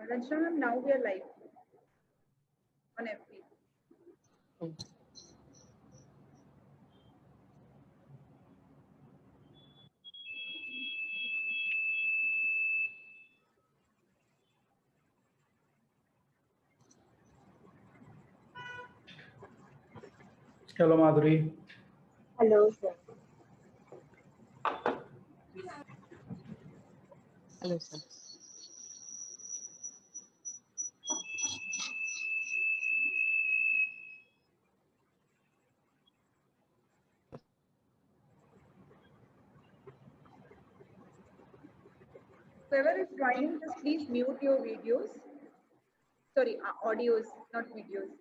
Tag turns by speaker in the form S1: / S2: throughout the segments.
S1: Ranjana ma'am, now we are live on FB.
S2: Hello, Madhuri.
S3: Hello, sir.
S4: Hello, sir.
S1: Whoever is joining, just please mute your videos. Sorry, audios, not videos.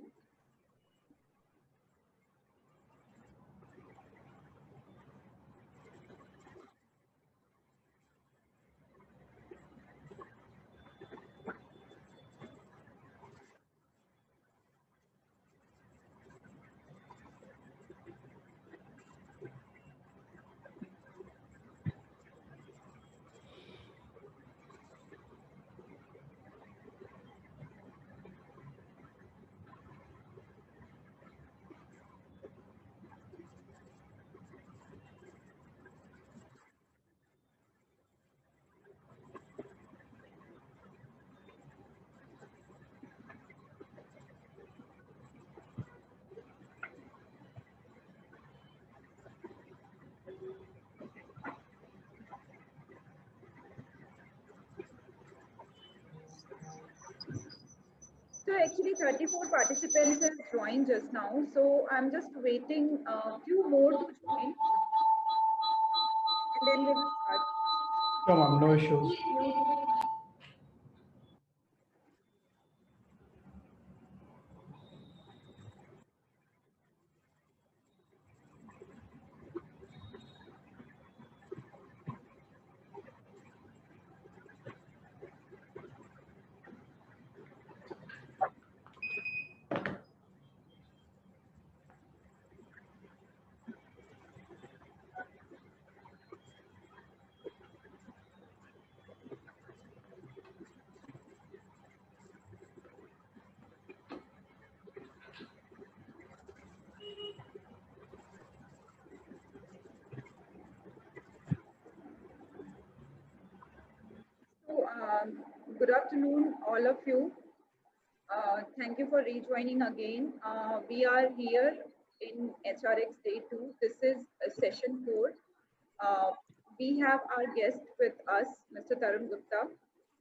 S1: So actually 34 participants have joined just now. So I'm just waiting a few more to join. And then we will start.
S2: Come on, no issues.
S1: So good afternoon, all of you. Thank you for rejoining again. We are here in HRX Day 2. This is session 4. We have our guest with us, Mr. Tarun Gupta.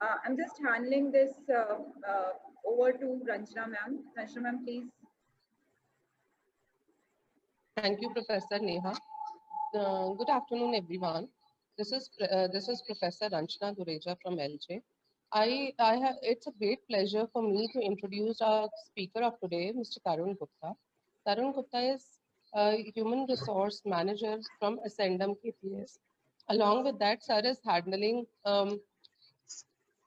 S1: I'm just handling this over to Ranjana ma'am. Ranjana ma'am, please.
S4: Thank you, Professor Neha. Good afternoon, everyone. This is Professor Ranjana Dureja from LJ. It's a great pleasure for me to introduce our speaker of today, Mr. Tarun Gupta. Tarun Gupta is a human resource manager from Ascendum KPS. Along with that, sir is handling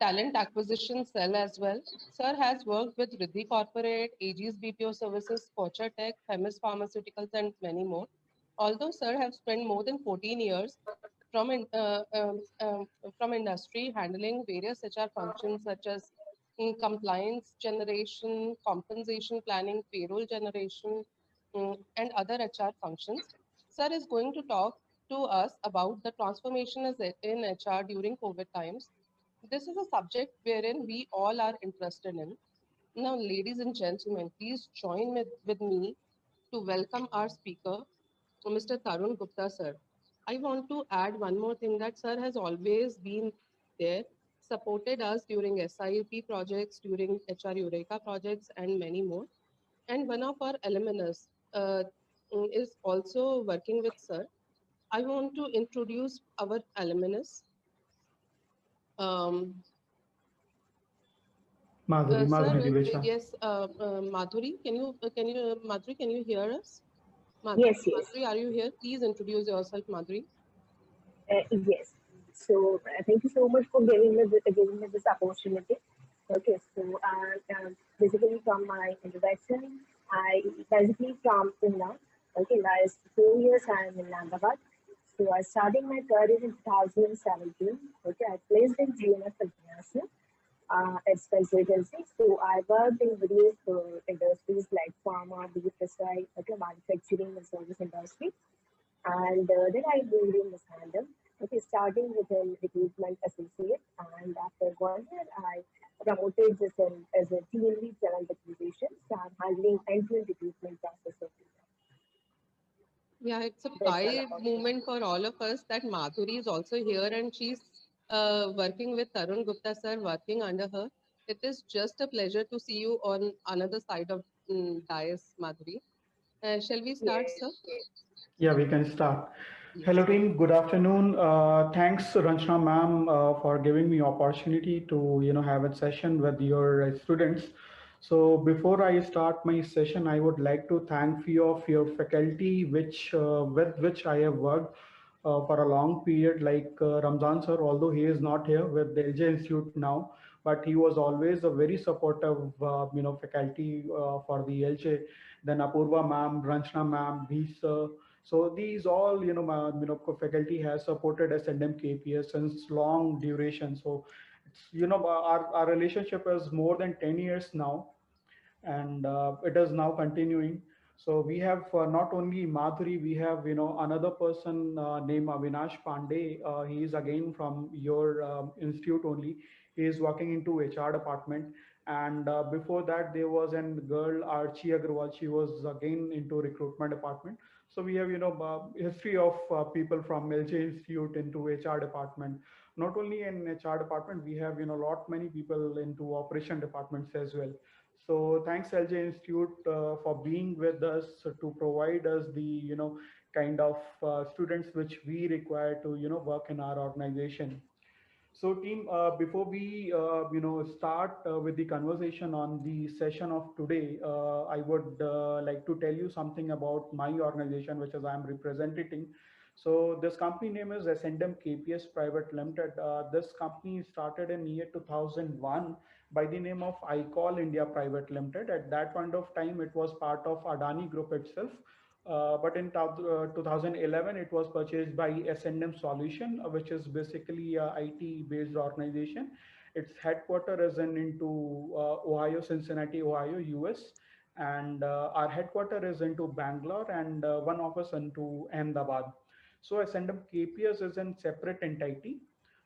S4: talent acquisition cell as well. Sir has worked with Riddhi Corporate, AG's BPO Services, Pocher Tech, Themis Pharmaceuticals, and many more. Although Sir has spent more than 14 years from industry handling various HR functions such as compliance generation, compensation planning, payroll generation, and other HR functions. Sir is going to talk to us about the transformation in HR during COVID times. This is a subject wherein we all are interested in. Now, ladies and gentlemen, please join with me to welcome our speaker, Mr. Tarun Gupta, sir. I want to add one more thing that sir has always been there, supported us during SIUP projects, during HR Eureka projects, and many more. And one of our alumnus is also working with sir. I want to introduce our alumnus.
S2: Madhuri,
S4: yes, Madhuri, Madhuri, can you hear us?
S3: Madhuri, yes.
S4: Madhuri, are you here? Please introduce yourself, Madhuri.
S3: Yes. So thank you so much for giving me this opportunity. Okay, so basically from my introduction, I basically from Pune. Okay, last 4 years I am in Ahmedabad. So I started my career in 2017. Okay, I placed in GNF International. as consultancy. So I worked in various industries like pharma, beef, okay, manufacturing and service industry. And then I moved in this tandem, okay, starting with an recruitment associate. And after 1 year, I promoted this as a team lead talent acquisition. So I'm handling end-to-end recruitment process.
S4: Yeah, it's a
S3: That's all
S4: pride
S3: about it.
S4: moment for all of us that Madhuri is also here and she's working with Tarun Gupta sir, working under her. It is just a pleasure to see you on another side of dais, Madhuri. Shall we start,
S3: Yes,
S4: sir?
S3: yes.
S2: Yeah, we can start. Hello
S4: Yes.
S2: team, good afternoon. Thanks Ranjana ma'am for giving me opportunity to have a session with your students. So before I start my session, I would like to thank few of your faculty which with which I have worked for a long period, like Ramzan sir, although he is not here with the LJ Institute now, but he was always a very supportive faculty for the LJ. Then Apurva ma'am, Ranjana ma'am, these so these all, faculty has supported S&M KPS since long duration. So it's, our relationship is more than 10 years now, and it is now continuing. So we have not only Madhuri, we have, another person named Avinash Pandey. He is again from your institute only. He is working into HR department. And before that, there was a girl, Archie Agrawal. She was again into recruitment department. So we have, history of people from LJ Institute into HR department. Not only in HR department, we have, lot many people into operation departments as well. So thanks LJ Institute for being with us to provide us the kind of students which we require to work in our organization. So team, before we start with the conversation on the session of today, I would like to tell you something about my organization, which is I'm representing. So this company name is Ascendum KPS Private Limited. This company started in year 2001 by the name of iCall India Private Limited. At that point of time, it was part of Adani Group itself. But in 2011, it was purchased by S&M Solution, which is basically a IT-based organization. Its headquarter is into Ohio, Cincinnati, Ohio, US, and our headquarter is into Bangalore, and one office into Ahmedabad. So S&M KPS is a separate entity.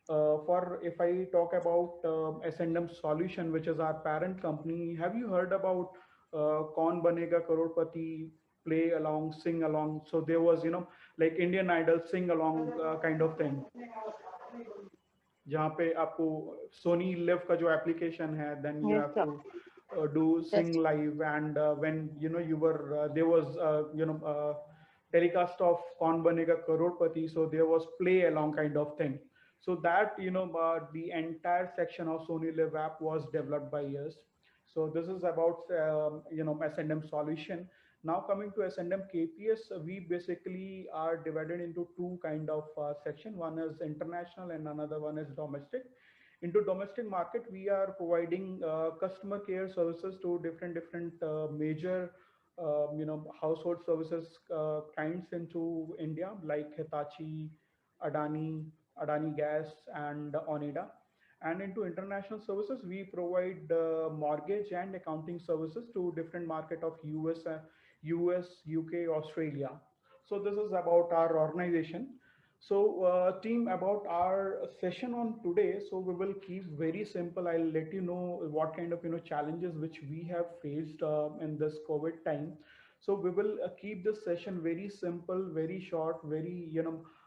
S2: For if I talk about S&M Solution, which is our parent company, have you heard about Kaun Banega Crorepati, play along, sing along? So there was, like Indian Idol sing along kind of thing, जहाँ पे आपको Soni live का जो application है, then you
S5: Yes,
S2: have
S5: sir.
S2: to do
S5: Yes.
S2: sing live, and when you were there was telecast of Kaun Banega Crorepati, so there was play along kind of thing. So that the entire section of Sony Live app was developed by us. So this is about S&M Solution. Now coming to S&M KPS, we basically are divided into two kind of section. One is international and another one is domestic. Into domestic market, we are providing customer care services to different major household services clients into India, like Hitachi, Adani, Adani Gas, and Oneida. And into international services, we provide mortgage and accounting services to different market of US, UK, Australia. So this is about our organization. So team, about our session on today, so we will keep very simple. I'll let you know what kind of challenges which we have faced in this COVID time. So we will keep this session very simple, very short, very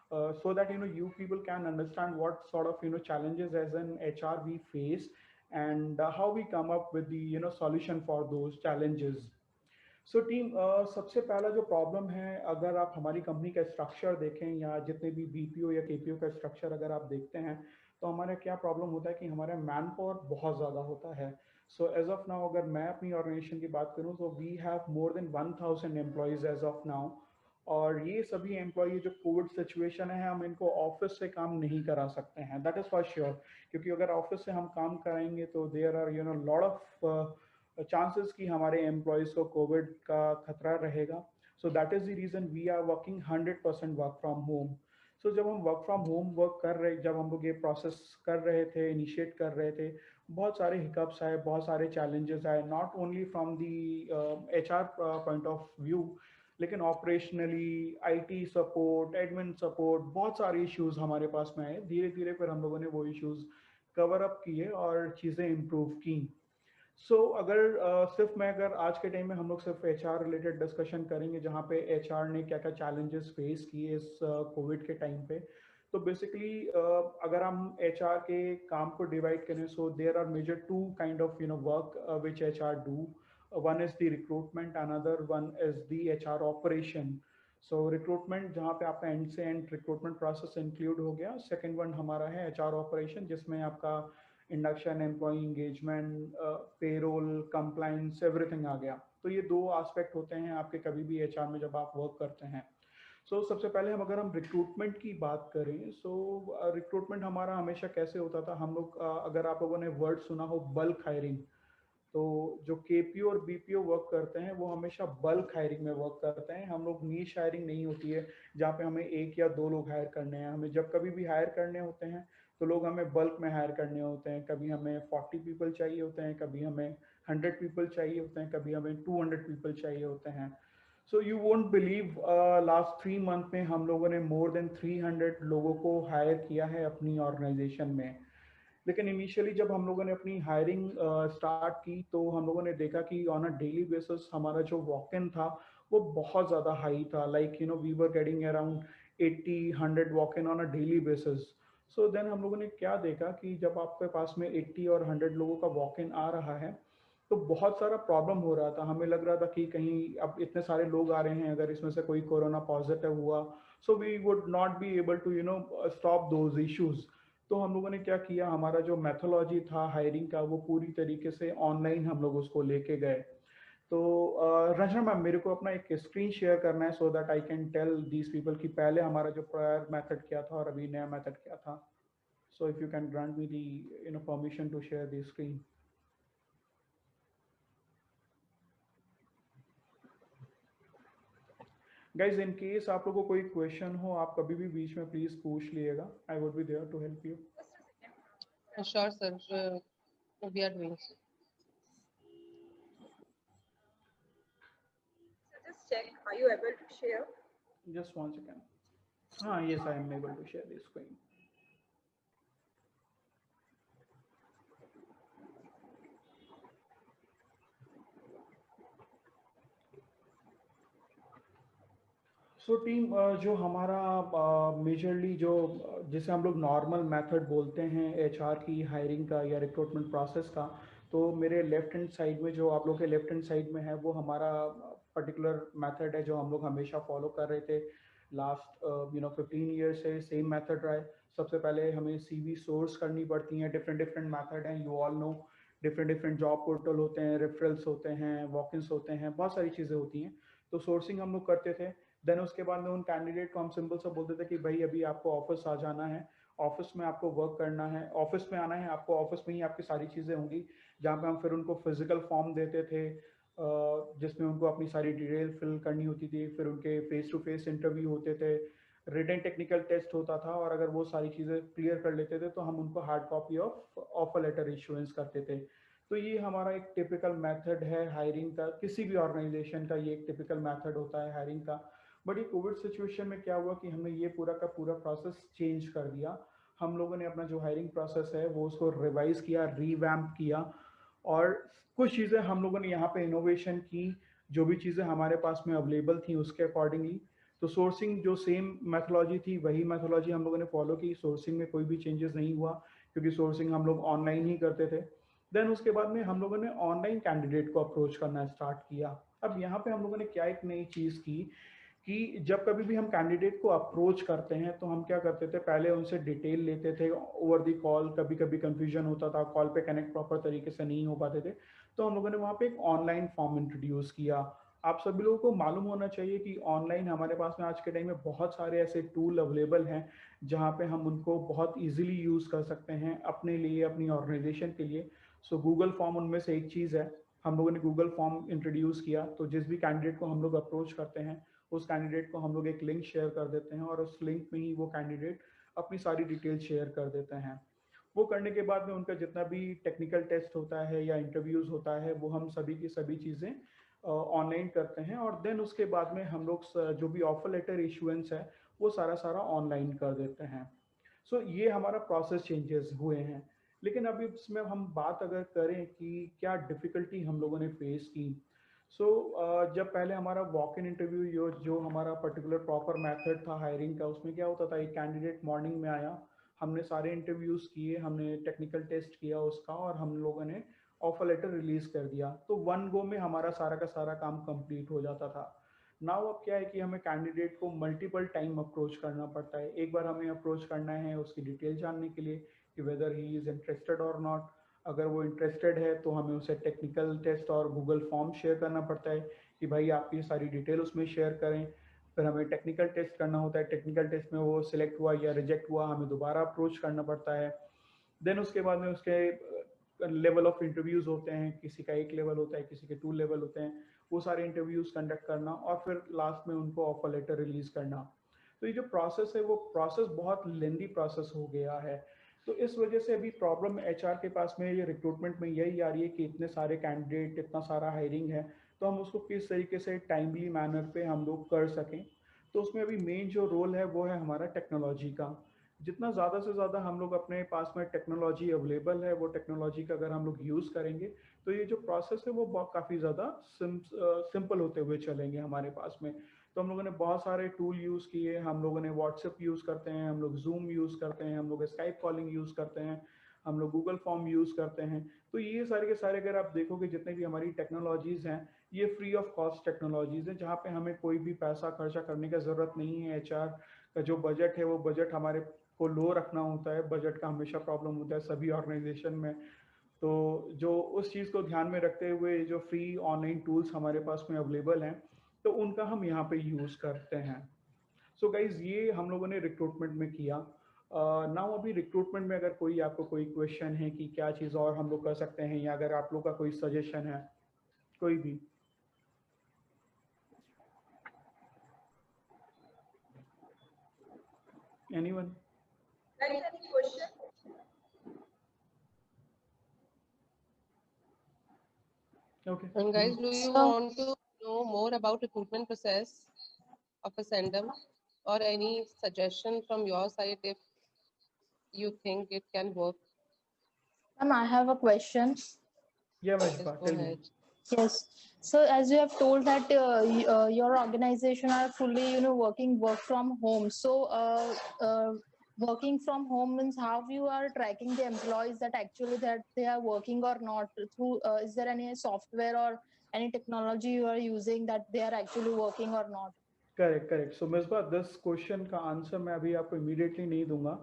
S2: so that you people can understand what sort of challenges as an HR we face, and how we come up with the solution for those challenges. So team सबसे पहला जो problem है, अगर आप हमारी company का structure देखें या जितने भी बीपीओ या केपीओ का स्ट्रक्चर अगर आप देखते हैं, तो हमारा क्या प्रॉब्लम होता है कि हमारा मैन पावर बहुत ज़्यादा होता है. सो एज ऑफ नाउ अगर मैं अपनी ऑर्गेनाइजेशन की बात करूं, तो we have more than 1000 employees as of now. और ये सभी एम्प्लॉय जो कोविड सिचुएशन है, हम इनको ऑफिस से काम नहीं करा सकते हैं, दैट इज़ फॉर श्योर. क्योंकि अगर ऑफिस से हम काम कराएंगे तो there are lot of chances कि हमारे एम्प्लॉयज़ को कोविड का खतरा रहेगा. So that is the reason we are working 100% work from home. So जब हम वर्क फ्रॉम होम वर्क कर रहे, जब हम लोग ये प्रोसेस कर रहे थे, इनिशिएट कर रहे थे, बहुत सारे हिकअप्स आए, बहुत सारे चैलेंजेस आए, not only from the HR point of view, लेकिन operationally, IT support, admin support, बहुत सारे इश्यूज हमारे पास में आए। धीरे धीरे फिर हम लोगों ने वो इश्यूज कवर अप किए और चीज़ें इम्प्रूव की। अगर सिर्फ मैं अगर आज के टाइम में हम लोग सिर्फ HR रिलेटेड डिस्कशन करेंगे, जहाँ पे HR ने क्या क्या चैलेंजेस फेस किए इस कोविड के टाइम पे, तो बेसिकली अगर हम HR के काम को डिवाइड करें, so there are major two kind of work which HR do. One is the recruitment, another one is the HR operation. So recruitment जहाँ पे आपका एंड से एंड रिक्रूटमेंट प्रोसेस इंक्लूड हो गया। सेकेंड वन हमारा है HR operation, जिसमें आपका induction, employ engagement, payroll, compliance, everything आ गया। तो ये दो एस्पेक्ट होते हैं आपके कभी भी HR में जब आप वर्क करते हैं। सबसे पहले अगर हम रिक्रूटमेंट की बात करें, रिक्रूटमेंट हमारा हमेशा कैसे होता था, हम लोग अगर आप लोगों ने वर्ड सुना हो बल्क हायरिंग, तो जो KPO और BPO वर्क करते हैं वो हमेशा बल्क हायरिंग में वर्क करते हैं। हम लोग नीश हायरिंग नहीं होती है जहाँ पे हमें एक या दो लोग हायर करने हैं। हमें जब कभी भी हायर करने होते हैं तो लोग हमें बल्क में हायर करने होते हैं। कभी हमें 40 पीपल चाहिए होते हैं, कभी हमें 100 पीपल चाहिए होते हैं, कभी हमें 200 पीपल चाहिए होते हैं। So you won't believe, last 3 month में हम लोगों ने मोर देन 300 लोगों को हायर किया है अपनी ऑर्गेनाइजेशन में। लेकिन इनिशियली जब हम लोगों ने अपनी हायरिंग स्टार्ट की, तो हम लोगों ने देखा कि ऑन अ डेली बेसिस हमारा जो वॉक इन था वो बहुत ज़्यादा हाई था। Like we were getting around 80-100 walk in on a daily basis. So then हम लोगों ने क्या देखा कि जब आपके पास में 80 और 100 लोगों का वॉक इन आ रहा है, तो बहुत सारा प्रॉब्लम हो रहा था। हमें लग रहा था कि कहीं अब इतने सारे लोग आ रहे हैं, अगर इसमें से कोई कोरोना पॉजिटिव हुआ, so we would not be able to stop those issues. तो हम लोगों ने क्या किया, हमारा जो मेथोलॉजी था हायरिंग का वो पूरी तरीके से ऑनलाइन हम लोग उसको लेके गए। तो रचना मैम, मेरे को अपना एक स्क्रीन शेयर करना है so that I can tell these people कि पहले हमारा जो प्रायर मेथड क्या था और अभी नया मेथड क्या था। So if you can grant me the permission to share the screen. Guys, in case आप लोगों को कोई क्वेश्चन हो, आप कभी भी बीच में प्लीज पूछ लिएगा। I would be there to help you.
S4: Sure, sir. We are doing so.
S1: So just check, are you able to share?
S2: Just one second. Yes, I am able to share the screen. Team, जो हमारा majorly जो जिसे हम लोग normal method बोलते हैं HR की hiring का या रिक्रूटमेंट प्रोसेस का, तो मेरे लेफ्ट हैंड साइड में, जो आप लोग के लेफ्ट हैंड साइड में है, वो हमारा पर्टिकुलर मेथड है जो हम लोग हमेशा फॉलो कर रहे थे लास्ट 15 ईयर से। सेम मेथड रहा है। सबसे पहले हमें CV सोर्स करनी पड़ती हैं। डिफरेंट डिफरेंट मेथड हैं, you all know. Different different job portal होते हैं, रेफरल्स होते हैं, वॉक इन्स होते हैं, बहुत सारी चीज़ें होती हैं। तो सोर्सिंग हम लोग करते थे। देन उसके बाद में उन कैंडिडेट को हम सिंपल सा बोलते थे कि भाई अभी आपको ऑफिस आ जाना है, ऑफिस में आपको वर्क करना है, ऑफिस में आना है आपको, ऑफिस में ही आपकी सारी चीज़ें होंगी। जहाँ पे हम फिर उनको फिजिकल फॉर्म देते थे, जिसमें उनको अपनी सारी डिटेल फिल करनी होती थी। फिर उनके फेस टू फेस इंटरव्यू होते थे, रिटन टेक्निकल टेस्ट होता था, और अगर वो सारी चीज़ें क्लियर कर लेते थे तो हम उनको hard copy of offer letter issuance करते थे। तो ये हमारा एक टिपिकल मेथड है हायरिंग का। किसी भी ऑर्गेनाइजेशन का ये एक टिपिकल मेथड होता है हायरिंग का। बट ये कोविड सिचुएशन में क्या हुआ कि हमने ये पूरा का पूरा प्रोसेस चेंज कर दिया। हम लोगों ने अपना जो हायरिंग प्रोसेस है वो उसको रिवाइज किया, रीवैम्प किया, और कुछ चीज़ें हम लोगों ने यहाँ पे इनोवेशन की। जो भी चीज़ें हमारे पास में अवेलेबल थी उसके अकॉर्डिंगली। तो सोर्सिंग जो सेम मैथोलॉजी थी वही मैथोलॉजी हम लोगों ने फॉलो की। सोर्सिंग में कोई भी चेंजेस नहीं हुआ, क्योंकि सोर्सिंग हम लोग ऑनलाइन ही करते थे। देन उसके बाद में हम लोगों ने ऑनलाइन कैंडिडेट को अप्रोच करना स्टार्ट किया। अब यहाँ पे हम लोगों ने क्या एक नई चीज़ की कि जब कभी भी हम कैंडिडेट को अप्रोच करते हैं तो हम क्या करते थे, पहले उनसे डिटेल लेते थे ओवर द कॉल। कभी कभी कंफ्यूजन होता था, कॉल पे कनेक्ट प्रॉपर तरीके से नहीं हो पाते थे, तो हम लोगों ने वहाँ पे एक ऑनलाइन फॉर्म इंट्रोड्यूस किया। आप सभी लोगों को मालूम होना चाहिए कि ऑनलाइन हमारे पास में आज के टाइम में बहुत सारे ऐसे टूल अवेलेबल हैं जहाँ पे हम उनको बहुत ईजिली यूज़ कर सकते हैं अपने लिए, अपनी ऑर्गेनाइजेशन के लिए। सो गूगल फॉर्म उनमें से एक चीज़ है। हम लोगों ने गूगल फॉर्म इंट्रोड्यूस किया, तो जिस भी कैंडिडेट को हम लोग अप्रोच करते हैं उस कैंडिडेट को हम लोग एक लिंक शेयर कर देते हैं, और उस लिंक में ही वो कैंडिडेट अपनी सारी डिटेल शेयर कर देते हैं। वो करने के बाद में उनका जितना भी टेक्निकल टेस्ट होता है या इंटरव्यूज होता है वो हम सभी की सभी चीज़ें ऑनलाइन करते हैं, और देन उसके बाद में हम लोग जो भी ऑफर लेटर इशुएंस है वो सारा सारा ऑनलाइन कर देते हैं। सो ये हमारा प्रोसेस चेंजेस हुए हैं। लेकिन अभी इसमें हम बात अगर करें कि क्या डिफ़िकल्टी हम लोगों ने फेस की, सो जब पहले हमारा वॉक इन इंटरव्यू जो हमारा पर्टिकुलर प्रॉपर मेथड था हायरिंग का, उसमें क्या होता था, एक कैंडिडेट मॉर्निंग में आया, हमने सारे इंटरव्यूज़ किए, हमने टेक्निकल टेस्ट किया उसका, और हम लोगों ने ऑफर लेटर रिलीज़ कर दिया, तो वन गो में हमारा सारा का सारा काम कंप्लीट हो जाता था। नाउ अब क्या है कि हमें कैंडिडेट को मल्टीपल टाइम अप्रोच करना पड़ता है। एक बार हमें अप्रोच करना है उसकी डिटेल जानने के लिए कि वेदर ही इज़ इंटरेस्टेड और नॉट। अगर वो इंटरेस्टेड है तो हमें उसे टेक्निकल टेस्ट और गूगल फॉर्म शेयर करना पड़ता है कि भाई आप ये सारी डिटेल उसमें शेयर करें। फिर हमें टेक्निकल टेस्ट करना होता है, टेक्निकल टेस्ट में वो सिलेक्ट हुआ या रिजेक्ट हुआ, हमें दोबारा अप्रोच करना पड़ता है। देन उसके बाद में उसके लेवल ऑफ इंटरव्यूज़ होते हैं, किसी का एक लेवल होता है, किसी के 2 लेवल होते हैं, वो सारे इंटरव्यूज़ कंडक्ट करना और फिर लास्ट में उनको ऑफर लेटर रिलीज़ करना। तो ये जो प्रोसेस है वो प्रोसेस बहुत लेंदी प्रोसेस हो गया है। तो इस वजह से अभी प्रॉब्लम एचआर के पास में, ये रिक्रूटमेंट में यही आ रही है कि इतने सारे कैंडिडेट, इतना सारा हायरिंग है, तो हम उसको किस तरीके से टाइमली मैनर पे हम लोग कर सकें। तो उसमें अभी मेन जो रोल है वो है हमारा टेक्नोलॉजी का। जितना ज़्यादा से ज़्यादा हम लोग अपने पास में टेक्नोलॉजी अवेलेबल है, वो टेक्नोलॉजी का अगर हम लोग यूज़ करेंगे तो ये जो प्रोसेस है वो काफ़ी ज़्यादा सिंपल होते हुए चलेंगे हमारे पास में। तो हम लोगों ने बहुत सारे टूल यूज़ किए, हम लोगों ने व्हाट्सएप यूज़ करते हैं, हम लोग जूम यूज़ करते हैं, हम लोग स्काइप कॉलिंग यूज़ करते हैं, हम लोग गूगल फॉर्म यूज़ करते हैं। तो ये सारे के सारे अगर आप देखोगे जितने भी हमारी टेक्नोलॉजीज़ हैं, ये फ्री ऑफ कॉस्ट टेक्नोलॉजीज़ हैं, जहाँ पे हमें कोई भी पैसा खर्चा करने की ज़रूरत नहीं है। एचआर का जो बजट है वो बजट हमारे को लो रखना होता है, बजट का हमेशा प्रॉब्लम होता है सभी ऑर्गेनाइजेशन में। तो जो उस चीज़ को ध्यान में रखते हुए जो फ्री ऑनलाइन टूल्स हमारे पास में अवेलेबल हैं, तो उनका हम यहाँ पे यूज़ करते हैं। सो गाइज ये हम लोगों ने रिक्रूटमेंट में किया। नाउ अभी रिक्रूटमेंट में अगर कोई आपको कोई क्वेश्चन है कि क्या चीज़ और हम लोग कर सकते हैं, या अगर आप लोग का कोई सजेशन है कोई भी। Anyone?
S1: Guys, any question?
S2: Okay.
S4: And guys, do you want to know more about recruitment process of a Sendum, or any suggestion from your side if you think it can work?
S5: Ma'am, I have a question.
S2: Yeah,
S4: Yes,
S2: Mishpa,
S4: go
S2: tell me.
S4: ahead.
S5: Yes. So as you have told that your organization are fully, working work from home. So working from home means how you are tracking the employees that actually that they are working or not through. Is there any software or any technology you are using that they are actually working or not?
S2: Correct correct. So Misbah, this question का answer मैं अभी आपको immediately नहीं दूंगा।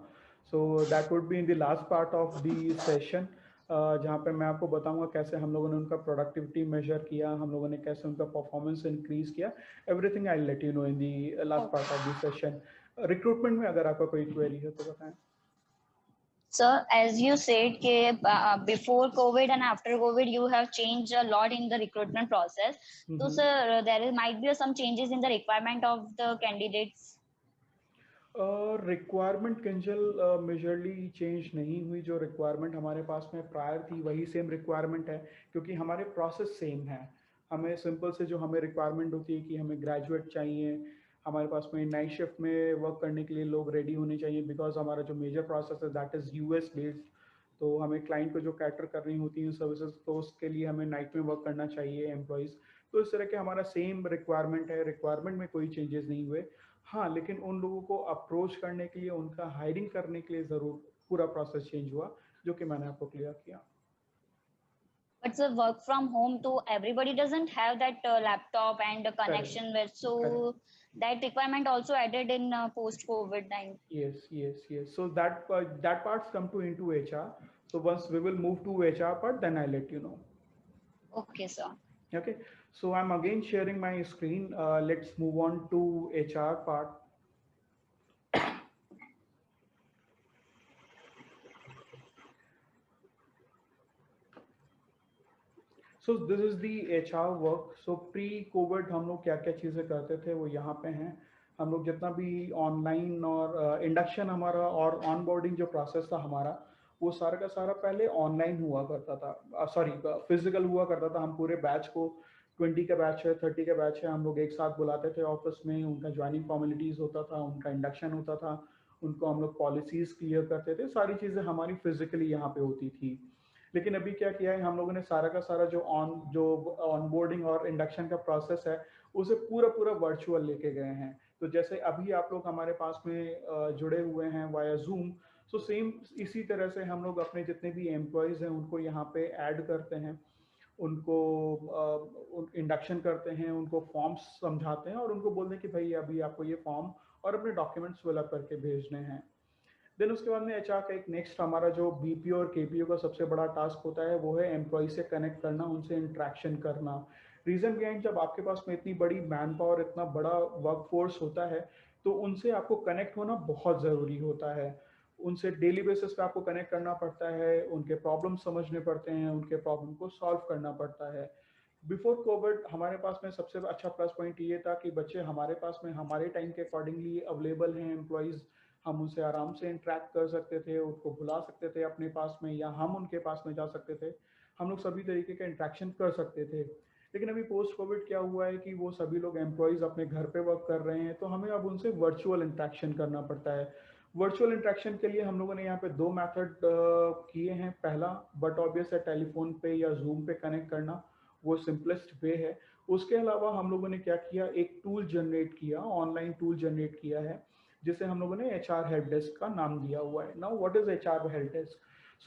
S2: So that would be in the last part of the session, जहाँ पे मैं आपको बताऊंगा कैसे हम लोगों ने उनका प्रोडक्टिविटी मेजर किया, हम लोगों ने कैसे उनका परफॉर्मेंस इंक्रीज किया। Everything I let you know in the last part of the session. Recruitment में अगर आपका कोई क्वेरी है तो बताएं।
S6: Sir, as you said, before COVID and after COVID, you have changed a lot in the recruitment process. So, sir, might be some changes in the requirement of the candidates.
S2: Requirement Kinjal majorly change नहीं हुई। जो requirement हमारे पास में prior थी वही same requirement है, क्योंकि हमारे प्रोसेस सेम है। हमें सिंपल से जो हमें रिक्वायरमेंट होती है कि हमें ग्रेजुएट चाहिए, हमारे पास में नाइट शिफ्ट में वर्क करने के लिए लोग रेडी होने चाहिए, बिकॉज हमारा जो मेजर प्रोसेस है दैट इज़ यूएस बेस्ड। तो हमें क्लाइंट को जो कैटर कर रही होती हैं सर्विसेज, तो उसके लिए हमें नाइट में वर्क करना चाहिए एम्प्लॉयज़। तो इस तरह के हमारा सेम रिक्वायरमेंट है, रिक्वायरमेंट में कोई चेंजेस नहीं हुए। हाँ, लेकिन उन लोगों को अप्रोच करने के लिए, उनका हायरिंग करने के लिए ज़रूर पूरा प्रोसेस चेंज हुआ, जो कि मैंने आपको क्लियर किया।
S6: But the work from home, too, everybody doesn't have that laptop and connection with. So that requirement also added in post-COVID time.
S2: Yes. So that parts come to into HR. So once we will move to HR part, then I'll let you know.
S6: Okay, sir.
S2: Okay. So I'm again sharing my screen. Let's move on to HR part. So this is the HR work. So pre Covid हम लोग क्या क्या चीज़ें करते थे वो यहाँ पे हैं। हम लोग जितना भी ऑनलाइन और इंडक्शन हमारा और ऑन बोर्डिंग जो प्रोसेस था हमारा, वो सारा का सारा पहले ऑनलाइन हुआ करता था, सॉरी फिजिकल हुआ करता था। हम पूरे बैच को 20 का बैच है, 30 का बैच है, हम लोग एक साथ बुलाते थे ऑफिस में, उनका ज्वाइनिंग फॉर्मेलिटीज होता था, उनका इंडक्शन होता था, उनको हम लोग पॉलिसीज क्लियर करते थे, सारी चीज़ें हमारी फिजिकली यहाँ पे होती थी। लेकिन अभी क्या किया है हम लोगों ने, सारा का सारा जो ऑनबोर्डिंग और इंडक्शन का प्रोसेस है उसे पूरा पूरा वर्चुअल लेके गए हैं। तो जैसे अभी आप लोग हमारे पास में जुड़े हुए हैं वाया जूम, सो सेम इसी तरह से हम लोग अपने जितने भी एम्प्लॉयज़ हैं उनको यहाँ पे ऐड करते हैं, उनको इंडक्शन करते हैं, उनको फॉर्म्स समझाते हैं और उनको बोलते हैं कि भाई अभी आपको ये फॉर्म और अपने डॉक्यूमेंट्स फिलअप करके भेजने हैं। देन उसके बाद में एचआर का एक नेक्स्ट हमारा जो बीपीओ और केपीओ का सबसे बड़ा टास्क होता है वो है एम्प्लॉय से कनेक्ट करना, उनसे इंट्रैक्शन करना। रीजन बिहाइंड, जब आपके पास में इतनी बड़ी मैन पावर, इतना बड़ा वर्क फोर्स होता है तो उनसे आपको कनेक्ट होना बहुत ज़रूरी होता है। उनसे डेली बेसिस पे आपको कनेक्ट करना पड़ता है, उनके प्रॉब्लम समझने पड़ते हैं, उनके प्रॉब्लम को सॉल्व करना पड़ता है। बिफोर कोविड हमारे पास में सबसे अच्छा प्लस पॉइंट ये था कि बच्चे हमारे पास में हमारे टाइम के अकॉर्डिंगली अवेलेबल हैं, एम्प्लॉयज़, हम उनसे आराम से इंटरेक्ट कर सकते थे, उनको बुला सकते थे अपने पास में या हम उनके पास में जा सकते थे, हम लोग सभी तरीके का इंटरेक्शन कर सकते थे। लेकिन अभी पोस्ट कोविड क्या हुआ है कि वो सभी लोग एम्प्लॉयज़ अपने घर पे वर्क कर रहे हैं, तो हमें अब उनसे वर्चुअल इंटरेक्शन करना पड़ता है। वर्चुअल इंटरेक्शन के लिए हम लोगों ने यहाँ पे दो मेथड किए हैं। पहला, बट ऑब्वियस है, टेलीफोन पे या जूम पे कनेक्ट करना, वो सिंपलेस्ट वे है। उसके अलावा हम लोगों ने क्या किया, एक टूल जनरेट किया, ऑनलाइन टूल जनरेट किया है जिसे हम लोगों ने HR हेल्प डेस्क का नाम दिया हुआ है। Now what is HR help desk?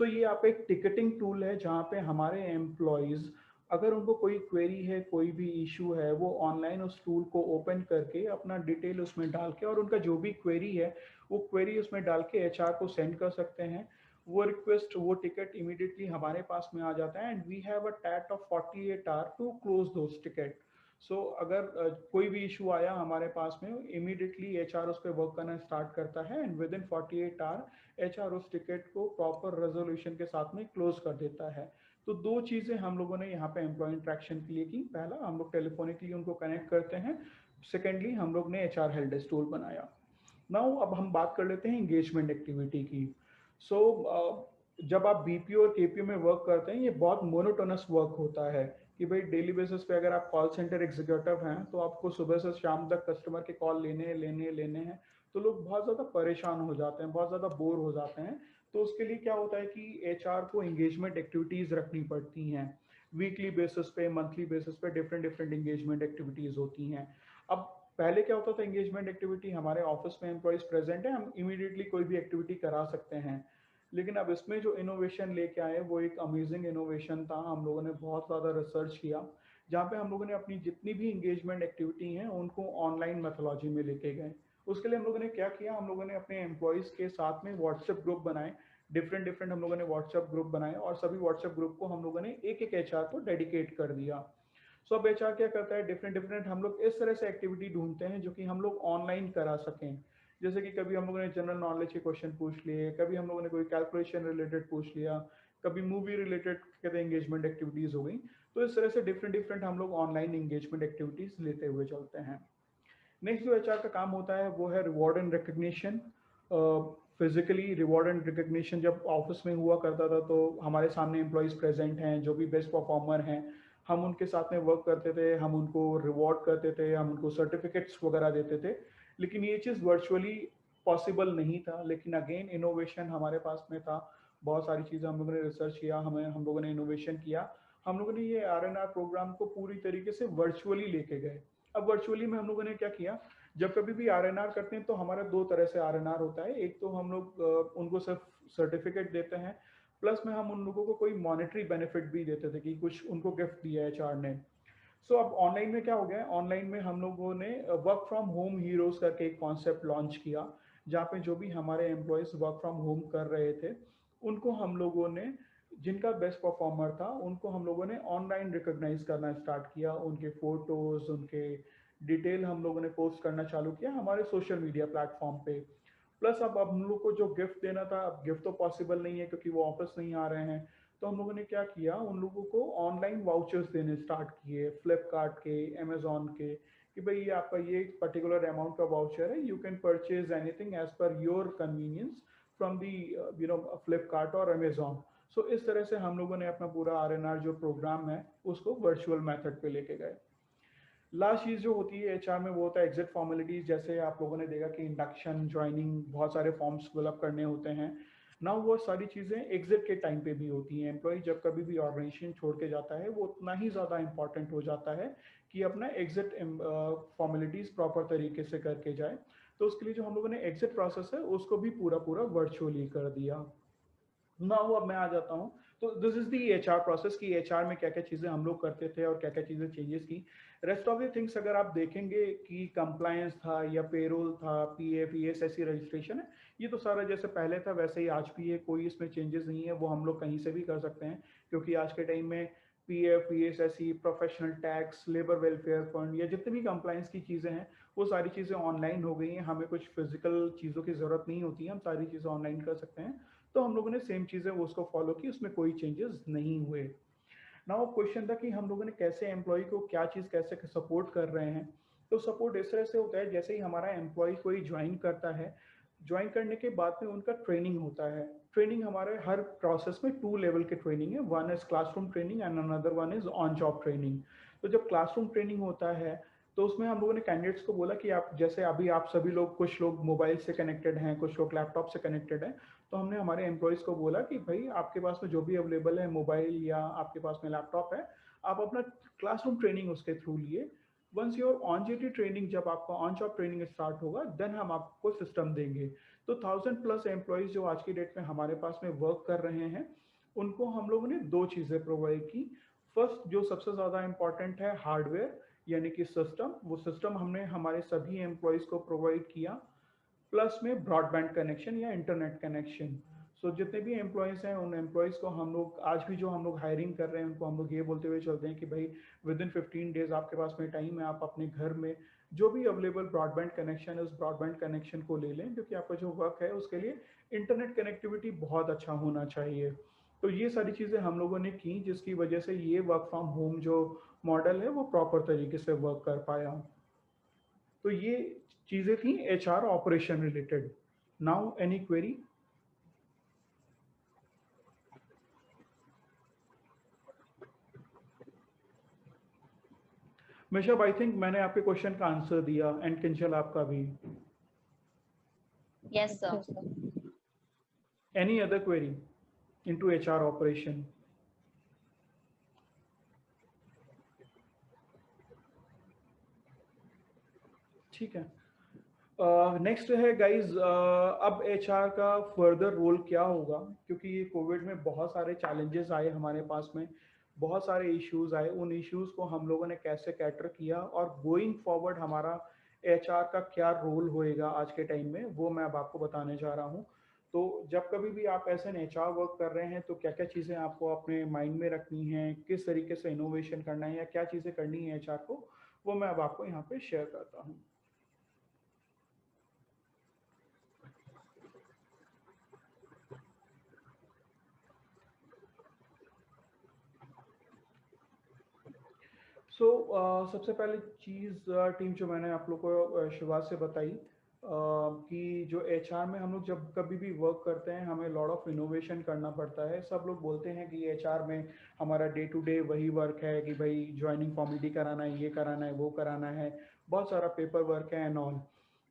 S2: So ये आप एक टिकटिंग टूल है जहाँ पे हमारे एम्प्लॉयज अगर उनको कोई क्वेरी है, कोई भी इशू है, वो ऑनलाइन उस टूल को ओपन करके अपना डिटेल उसमें डाल के और उनका जो भी क्वेरी है वो क्वेरी उसमें डाल के HR को सेंड कर सकते हैं। वो रिक्वेस्ट, वो टिकट इमीडिएटली हमारे पास में आ जाता है and we have a TAT of 48 hour to close those ticket. So अगर कोई भी इशू आया हमारे पास में, इमीडिएटली HR उस पर वर्क करना स्टार्ट करता है and within 48 hour HR उस टिकट को प्रॉपर रेजोल्यूशन के साथ में क्लोज कर देता है। तो दो चीज़ें हम लोगों ने यहाँ पे एम्प्लॉय इंट्रैक्शन के लिए की। पहला, हम लोग टेलीफोनिकली उनको कनेक्ट करते हैं। सेकेंडली, हम लोग ने HR हेल्प डेस्क टूल बनाया। नाउ अब हम बात कर लेते हैं इंगेजमेंट एक्टिविटी की। सो जब आप बीपीओ और केपीओ में वर्क करते हैं, ये बहुत मोनोटोनस वर्क होता है कि भाई डेली बेसिस पे अगर आप कॉल सेंटर एग्जीक्यूटिव हैं तो आपको सुबह से शाम तक कस्टमर के कॉल लेने हैं, तो लोग बहुत ज़्यादा परेशान हो जाते हैं, बहुत ज़्यादा बोर हो जाते हैं। तो उसके लिए क्या होता है कि HR को इंगेजमेंट एक्टिविटीज़ रखनी पड़ती हैं। वीकली बेसिस पे, मंथली बेसिस पे डिफरेंट डिफरेंट इंगेजमेंट एक्टिविटीज़ होती हैं। अब पहले क्या होता था, इंगेजमेंट एक्टिविटी हमारे ऑफिस में एम्प्लॉयज प्रेजेंट है, हम इमीडिएटली कोई भी एक्टिविटी करा सकते हैं। लेकिन अब इसमें जो इनोवेशन लेके आए वो एक अमेजिंग इनोवेशन था। हम लोगों ने बहुत ज़्यादा रिसर्च किया जहाँ पे हम लोगों ने अपनी जितनी भी इंगेजमेंट एक्टिविटी हैं उनको ऑनलाइन मेथोलॉजी में लेके गए। उसके लिए हम लोगों ने क्या किया, हम लोगों ने अपने एम्प्लॉयज़ के साथ में व्हाट्सएप ग्रुप बनाए, डिफरेंट डिफरेंट हम लोगों ने व्हाट्सएप ग्रुप बनाए और सभी व्हाट्सएप ग्रुप को हम लोगों ने एक एक HR को डेडिकेट कर दिया। सो अब HR क्या करता है, डिफरेंट डिफरेंट हम लोग इस तरह से एक्टिविटी ढूंढते हैं जो कि हम लोग ऑनलाइन करा सकें। जैसे कि कभी हम लोगों ने जनरल नॉलेज के क्वेश्चन पूछ लिए, कभी हम लोगों ने कोई कैलकुलेशन रिलेटेड पूछ लिया, कभी मूवी रिलेटेड कहते हैं एंगेजमेंट एक्टिविटीज हो गई। तो इस तरह से डिफरेंट डिफरेंट हम लोग ऑनलाइन एंगेजमेंट एक्टिविटीज लेते हुए चलते हैं। नेक्स्ट जो HR का काम होता है वो है reward and recognition. Physically reward and recognition जब ऑफिस में हुआ करता था तो हमारे सामने एम्प्लॉयज़ प्रेजेंट हैं, जो भी बेस्ट परफॉर्मर हैं, हम उनके साथ में वर्क करते थे, हम उनको रिवॉर्ड करते थे, हम उनको सर्टिफिकेट्स वगैरह देते थे। लेकिन ये चीज़ वर्चुअली पॉसिबल नहीं था। लेकिन अगेन इनोवेशन हमारे पास में था, बहुत सारी चीज़ें हम लोगों ने रिसर्च किया, हम लोगों ने इनोवेशन किया। हम लोगों ने ये RNR प्रोग्राम को पूरी तरीके से वर्चुअली लेके गए। अब वर्चुअली में हम लोगों ने क्या किया, जब कभी भी RNR करते हैं तो हमारा दो तरह से RNR होता है। एक तो हम लोग उनको सिर्फ सर्टिफिकेट देते हैं, प्लस में हम उन लोगों को कोई मॉनेटरी बेनिफिट भी देते थे कि कुछ उनको गिफ्ट दिया है HR ने। सो अब ऑनलाइन में क्या हो गया है, ऑनलाइन में हम लोगों ने वर्क फ्रॉम होम हीरोज करके एक कॉन्सेप्ट लॉन्च किया, जहाँ पे जो भी हमारे एम्प्लॉयज वर्क फ्रॉम होम कर रहे थे उनको हम लोगों ने, जिनका बेस्ट परफॉर्मर था उनको हम लोगों ने ऑनलाइन रिकॉग्नाइज करना स्टार्ट किया। उनके फोटोज, उनके डिटेल हम लोगों ने पोस्ट करना चालू किया हमारे सोशल मीडिया प्लेटफॉर्म पे। प्लस अब हम लोग को जो गिफ्ट देना था, अब गिफ्ट तो पॉसिबल नहीं है क्योंकि वो ऑफिस नहीं आ रहे हैं, तो हम लोगों ने क्या किया, उन लोगों को ऑनलाइन वाउचर्स देने स्टार्ट किए, फ्लिपकार्ट के, अमेजोन के, कि भाई ये आपका ये पर्टिकुलर अमाउंट का वाउचर है, you can purchase anything as per your convenience from the Flipkart और अमेजोन। सो इस तरह से हम लोगों ने अपना पूरा आरएनआर जो प्रोग्राम है उसको वर्चुअल मेथड पे लेके गए। लास्ट चीज जो होती है एचआर में वो होता है एग्जिट फॉर्मेलिटीज। जैसे आप लोगों ने देखा कि इंडक्शन, ज्वाइनिंग, बहुत सारे फॉर्म्स फिलअप करने होते हैं ना, वो सारी चीजें एग्जिट के टाइम पे भी होती हैं। एम्प्लॉय जब कभी भी ऑर्गेनाइजेशन छोड़ के जाता है वो उतना ही ज्यादा इंपॉर्टेंट हो जाता है कि अपना एग्जिट फॉर्मेलिटीज प्रॉपर तरीके से करके जाए। तो उसके लिए जो हम लोगों ने एग्जिट प्रोसेस है उसको भी पूरा पूरा वर्चुअली कर दिया। नाउ अब मैं आ जाता हूँ, तो this is the HR process कि एचआर में क्या क्या चीजें हम लोग करते थे और क्या क्या चीजें चेंजेस की। रेस्ट ऑफ द थिंग्स अगर आप देखेंगे कि कंप्लायंस था या पेरोल था, पीएफ, ईएसआईसी रजिस्ट्रेशन है, ये तो सारा जैसे पहले था वैसे ही आज भी है, कोई इसमें चेंजेस नहीं है। वो हम लोग कहीं से भी कर सकते हैं क्योंकि आज के टाइम में PF, ESIC, professional tax, labour welfare fund या जितनी भी कंप्लायंस की चीजें हैं वो सारी चीजें ऑनलाइन हो गई हैं। हमें कुछ फिजिकल चीजों की जरूरत नहीं होती है, हम सारी चीजें ऑनलाइन कर सकते हैं। तो हम लोगों ने सेम चीजें वो उसको फॉलो की, उसमें कोई चेंजेस नहीं हुए। नाउ क्वेश्चन था कि हम लोगों ने कैसे एम्प्लॉय को क्या चीज कैसे सपोर्ट कर रहे हैं। तो सपोर्ट इस तरह से होता है जैसे ही हमारा एम्प्लॉय कोई ज्वाइन करता है, ज्वाइन करने के बाद में उनका ट्रेनिंग होता है। ट्रेनिंग हमारे हर प्रोसेस में 2 लेवल के ट्रेनिंग है, one is classroom training and another one is on job training. तो जब क्लासरूम ट्रेनिंग होता है तो उसमें हम लोगों ने कैंडिडेट्स को बोला कि आप जैसे अभी आप सभी लोग, कुछ लोग मोबाइल से कनेक्टेड हैं, कुछ लोग लैपटॉप से कनेक्टेड हैं, तो हमने हमारे एम्प्लॉयज़ को बोला कि भाई आपके पास में जो भी अवेलेबल है, मोबाइल या आपके पास में लैपटॉप है, आप अपना क्लासरूम ट्रेनिंग उसके थ्रू लिए। Once your on duty training, जब आपका ऑन जॉब ट्रेनिंग स्टार्ट होगा देन हम आपको सिस्टम देंगे। तो 1000+ एम्प्लॉयज़ जो आज की डेट में हमारे पास में वर्क कर रहे हैं उनको हम लोगों ने 2 चीज़ें प्रोवाइड की। फर्स्ट जो सबसे ज़्यादा इंपॉर्टेंट है, हार्डवेयर यानी कि सिस्टम, वो सिस्टम हमने हमारे सभी एम्प्लॉयज़ को प्रोवाइड किया, प्लस में ब्रॉडबैंड कनेक्शन या इंटरनेट कनेक्शन। सो जितने भी एम्प्लॉयज़ हैं उन एम्प्लॉयज़ को हम लोग आज भी जो हम लोग हायरिंग कर रहे हैं उनको हम लोग ये बोलते हुए चलते हैं कि भाई विद इन 15 डेज आपके पास में टाइम है, आप अपने घर में जो भी अवेलेबल ब्रॉडबैंड कनेक्शन है उस ब्रॉडबैंड कनेक्शन को ले लें, क्योंकि आपका जो वर्क है उसके लिए इंटरनेट कनेक्टिविटी बहुत अच्छा होना चाहिए। तो ये सारी चीज़ें हम लोगों ने की जिसकी वजह से ये वर्क फ्रॉम होम जो मॉडल है वो प्रॉपर तरीके से वर्क कर पाया। तो ये चीजें थी HR operation related. Now any query? Mishab, I think मैंने आपके क्वेश्चन का आंसर दिया एंड किंचल आपका भी।
S6: Yes, sir.
S2: Any other query into HR operation? ठीक है। नेक्स्ट है गाइज, अब एचआर का फर्दर रोल क्या होगा, क्योंकि ये कोविड में बहुत सारे चैलेंजेस आए हमारे पास में, बहुत सारे इश्यूज आए। उन इश्यूज को हम लोगों ने कैसे कैटर किया और गोइंग फॉरवर्ड हमारा एचआर का क्या रोल होएगा आज के टाइम में, वो मैं अब आपको बताने जा रहा हूँ। तो जब कभी भी आप ऐसे एचआर वर्क कर रहे हैं तो क्या क्या चीज़ें आपको अपने माइंड में रखनी है, किस तरीके से इनोवेशन करना है या क्या चीज़ें करनी है एचआर को, वो मैं अब आपको यहाँ पे शेयर करता हूँ। सबसे पहले चीज़ टीम जो मैंने आप लोग को शुरुआत से बताई कि जो एचआर में हम लोग जब कभी भी वर्क करते हैं हमें लॉट ऑफ इनोवेशन करना पड़ता है। सब लोग बोलते हैं कि एचआर में हमारा डे टू डे वही वर्क है कि भाई ज्वाइनिंग फॉर्मेलिटी कराना है, ये कराना है, वो कराना है, बहुत सारा पेपर वर्क है एंड ऑल।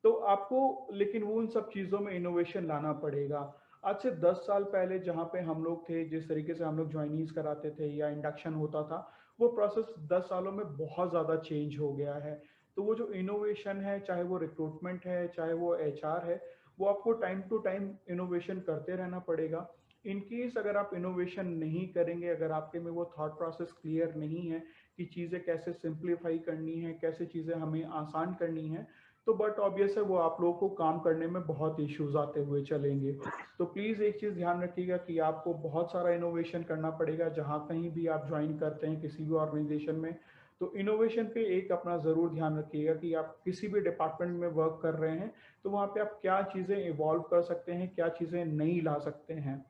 S2: तो आपको लेकिन वो उन सब चीज़ों में इनोवेशन लाना पड़ेगा। आज से 10 साल पहले जहाँ पे हम लोग थे, जिस तरीके से हम लोग ज्वाइनिंग्स कराते थे या इंडक्शन होता था, वो प्रोसेस 10 सालों में बहुत ज़्यादा चेंज हो गया है। तो वो जो इनोवेशन है, चाहे वो रिक्रूटमेंट है, चाहे वो एचआर है, वो आपको टाइम टू टाइम इनोवेशन करते रहना पड़ेगा। इन केस अगर आप इनोवेशन नहीं करेंगे, अगर आपके में वो थॉट प्रोसेस क्लियर नहीं है कि चीज़ें कैसे सिंप्लीफाई करनी है, कैसे चीज़ें हमें आसान करनी है, तो बट ऑब्वियस है वो आप लोगों को काम करने में बहुत इश्यूज आते हुए चलेंगे। तो प्लीज़ एक चीज़ ध्यान रखिएगा कि आपको बहुत सारा इनोवेशन करना पड़ेगा जहाँ कहीं भी आप ज्वाइन करते हैं किसी भी ऑर्गेनाइजेशन में। तो इनोवेशन पे एक अपना ज़रूर ध्यान रखिएगा कि आप किसी भी डिपार्टमेंट में वर्क कर रहे हैं तो वहाँ पे आप क्या चीज़ें इवॉल्व कर सकते हैं, क्या चीज़ें नहीं ला सकते हैं।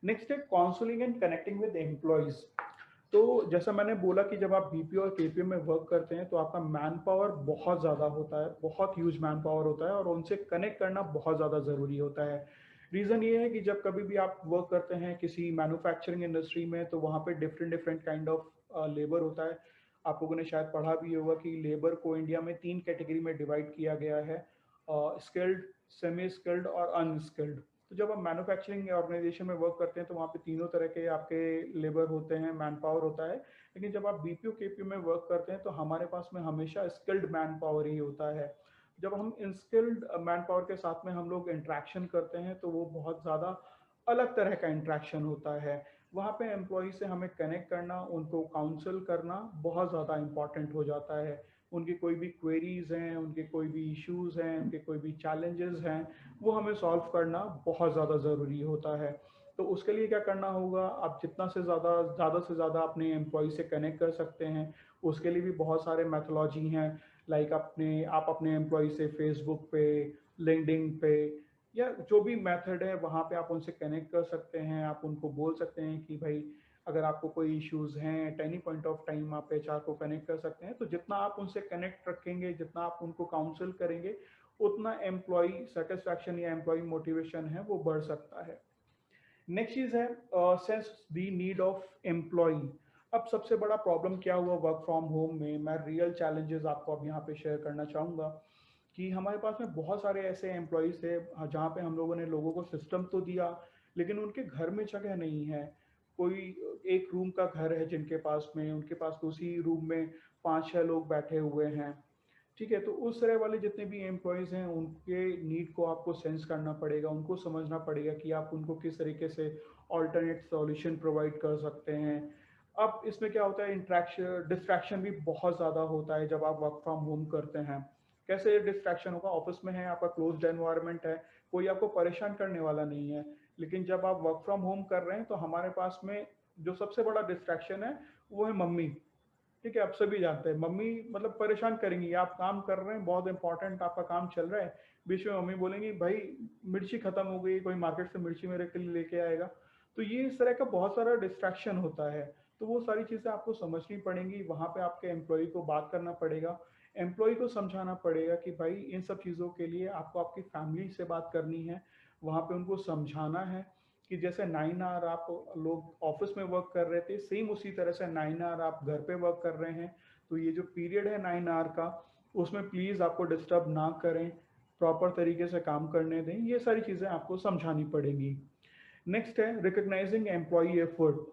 S2: नेक्स्ट है counselling and connecting with employees. तो जैसा मैंने बोला कि जब आप बीपीओ और केपीएम में वर्क करते हैं तो आपका मैन पावर बहुत ज़्यादा होता है, बहुत ह्यूज मैन पावर होता है और उनसे कनेक्ट करना बहुत ज़्यादा ज़रूरी होता है। रीज़न ये है कि जब कभी भी आप वर्क करते हैं किसी मैन्युफैक्चरिंग इंडस्ट्री में, तो वहाँ पे different different kind of labour होता है। आप लोगों ने शायद पढ़ा भी होगा कि लेबर को इंडिया में 3 कैटेगरी में डिवाइड किया गया है, स्किल्ड, सेमी स्किल्ड और अनस्किल्ड। तो जब आप मैन्युफैक्चरिंग ऑर्गेनाइजेशन में वर्क करते हैं तो वहाँ पे तीनों तरह के आपके लेबर होते हैं, मैन पावर होता है। लेकिन जब आप बीपीओ केपीओ में वर्क करते हैं तो हमारे पास में हमेशा स्किल्ड मैन पावर ही होता है। जब हम इनस्किल्ड मैन पावर के साथ में हम लोग इंट्रैक्शन करते हैं तो वो बहुत ज़्यादा अलग तरह का इंट्रैक्शन होता है। वहाँ पे एम्प्लॉय से हमें कनेक्ट करना, उनको काउंसल करना बहुत ज़्यादा इम्पॉर्टेंट हो जाता है। उनकी कोई भी क्वेरीज हैं, उनके कोई भी इश्यूज हैं, उनके कोई भी चैलेंजेस हैं, वो हमें सॉल्व करना बहुत ज़्यादा ज़रूरी होता है। तो उसके लिए क्या करना होगा, आप जितना से ज़्यादा अपने एम्प्लॉय से कनेक्ट कर सकते हैं, उसके लिए भी बहुत सारे मैथोलॉजी हैं। लाइक आप अपने एम्प्लॉय से फेसबुक पे, लिंक्डइन पे या जो भी मेथड है वहाँ पे आप उनसे कनेक्ट कर सकते हैं। आप उनको बोल सकते हैं कि भाई अगर आपको कोई इश्यूज हैं, at any point of time आप एचआर को कनेक्ट कर सकते हैं। तो जितना आप उनसे कनेक्ट रखेंगे, जितना आप उनको काउंसिल करेंगे, उतना एम्प्लॉय सेटिस्फैक्शन या एम्प्लॉय मोटिवेशन है वो बढ़ सकता है। नेक्स्ट चीज है sense the need of employee. अब सबसे बड़ा प्रॉब्लम क्या हुआ वर्क फ्रॉम होम में, मैं रियल चैलेंजेस आपको अब यहाँ पे शेयर करना चाहूँगा कि हमारे पास में बहुत सारे ऐसे एम्प्लॉयज़ थे जहाँ पे हम लोगों ने लोगों को सिस्टम तो दिया, लेकिन उनके घर में जगह नहीं है। कोई एक रूम का घर है जिनके पास में, उनके पास तो उसी रूम में 5-6 लोग बैठे हुए हैं। ठीक है, तो उस तरह वाले जितने भी एम्प्लॉयज़ हैं उनके नीड को आपको सेंस करना पड़ेगा, उनको समझना पड़ेगा कि आप उनको किस तरीके से ऑल्टरनेट सॉल्यूशन प्रोवाइड कर सकते हैं। अब इसमें क्या होता है, इंट्रैक्शन डिस्ट्रैक्शन भी बहुत ज़्यादा होता है जब आप वर्क फ्रॉम होम करते हैं। कैसे डिस्ट्रैक्शन होगा, ऑफिस में है, आपका क्लोज्ड एनवायरनमेंट है, कोई आपको परेशान करने वाला नहीं है। लेकिन जब आप वर्क फ्रॉम होम कर रहे हैं तो हमारे पास में जो सबसे बड़ा डिस्ट्रैक्शन है वो है मम्मी। ठीक है, आप सभी जानते हैं मम्मी मतलब परेशान करेंगी। आप काम कर रहे हैं, बहुत इंपॉर्टेंट आपका काम चल रहा है, बीच में मम्मी बोलेंगी भाई मिर्ची खत्म हो गई, कोई मार्केट से मिर्ची मेरे के लिए लेके आएगा। तो ये इस तरह का बहुत सारा डिस्ट्रैक्शन होता है। तो वो सारी चीज़ें आपको समझनी पड़ेंगी, वहाँ पे आपके एम्प्लॉय को बात करना पड़ेगा, एम्प्लॉय को समझाना पड़ेगा कि भाई इन सब चीज़ों के लिए आपको आपकी फैमिली से बात करनी है। वहाँ पे उनको समझाना है कि जैसे 9 आवर आप लोग ऑफिस में वर्क कर रहे थे, सेम उसी तरह से 9 आवर आप घर पे वर्क कर रहे हैं। तो ये जो पीरियड है 9 आवर का, उसमें प्लीज़ आपको डिस्टर्ब ना करें, प्रॉपर तरीके से काम करने दें। ये सारी चीज़ें आपको समझानी पड़ेंगी। नेक्स्ट है रिकग्नाइजिंग एम्प्लॉई एफर्ट।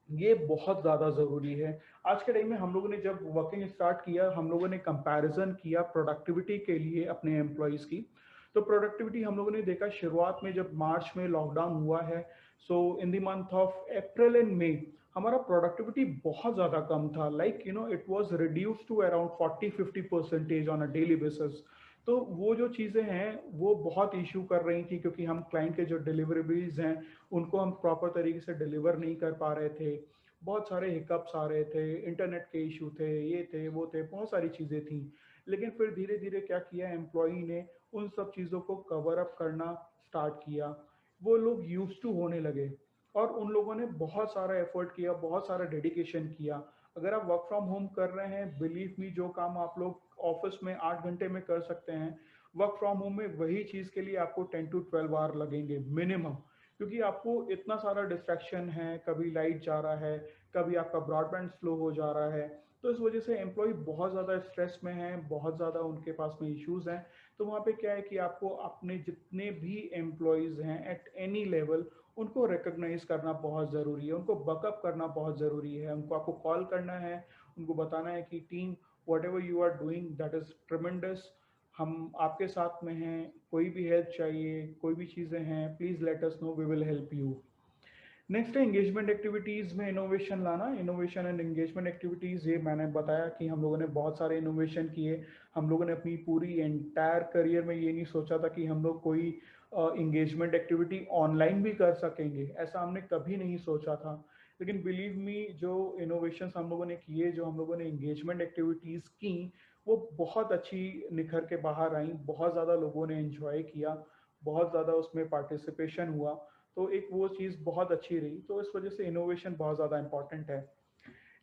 S2: ये बहुत ज़्यादा ज़रूरी है। आज के टाइम में हम लोगों ने जब वर्किंग स्टार्ट किया, हम लोगों ने कंपैरिजन किया प्रोडक्टिविटी के लिए अपने एम्प्लॉयज़ की। तो प्रोडक्टिविटी हम लोगों ने देखा शुरुआत में जब मार्च में लॉकडाउन हुआ है, so in the month of April and May हमारा प्रोडक्टिविटी बहुत ज़्यादा कम था। Like it was reduce to around 40-50% on a daily basis. तो वो जो चीज़ें हैं वो बहुत इशू कर रही थी, क्योंकि हम क्लाइंट के जो डिलीवरेबल्स हैं उनको हम प्रॉपर तरीके से डिलीवर नहीं कर पा रहे थे। बहुत सारे हिकअप्स आ रहे थे, इंटरनेट के इशू थे, ये थे वो थे, बहुत सारी चीज़ें थी। लेकिन फिर धीरे धीरे क्या किया, एम्प्लॉई ने उन सब चीज़ों को कवर अप करना स्टार्ट किया। वो लोग यूज टू होने लगे और उन लोगों ने बहुत सारा एफर्ट किया, बहुत सारा डेडिकेशन किया। अगर आप वर्क फ्रॉम होम कर रहे हैं, बिलीव मी, जो काम आप लोग ऑफिस में 8 घंटे में कर सकते हैं, वर्क फ्रॉम होम में वही चीज़ के लिए आपको 10 to 12 आवर लगेंगे मिनिमम। क्योंकि आपको इतना सारा डिस्ट्रैक्शन है, कभी लाइट जा रहा है, कभी आपका ब्रॉडबैंड स्लो हो जा रहा है। तो इस वजह से एम्प्लॉय बहुत ज़्यादा स्ट्रेस में है, बहुत ज़्यादा उनके पास में इश्यूज हैं। तो वहाँ पे क्या है कि आपको अपने जितने भी एम्प्लॉयज़ हैं एट एनी लेवल, उनको रिकॉग्नाइज करना बहुत ज़रूरी है, उनको बकअप करना बहुत ज़रूरी है। उनको आपको कॉल करना है, उनको बताना है कि team, whatever you are doing that is tremendous, हम आपके साथ में हैं, कोई भी हेल्प चाहिए, कोई भी चीज़ें हैं, please let us know, we will help you. Next है इंगेजमेंट एक्टिविटीज़ में इनोवेशन लाना। इनोवेशन एंड इंगेजमेंट एक्टिविटीज़, ये मैंने बताया कि हम लोगों ने बहुत सारे इनोवेशन किए। हम लोगों ने अपनी पूरी एंटायर करियर में ये नहीं सोचा था कि हम लोग कोई इंगेजमेंट एक्टिविटी ऑनलाइन भी कर सकेंगे, ऐसा हमने कभी नहीं सोचा था। लेकिन बिलीव मी, जो इनोवेशंस हम लोगों ने किए, जो हम लोगों ने इंगेजमेंट एक्टिविटीज़ की, वो बहुत अच्छी निखर के बाहर आई। बहुत ज़्यादा लोगों ने एंजॉय किया, बहुत ज़्यादा उसमें पार्टिसिपेशन हुआ। तो एक वो चीज़ बहुत अच्छी रही। तो इस वजह से इनोवेशन बहुत ज़्यादा इंपॉर्टेंट है।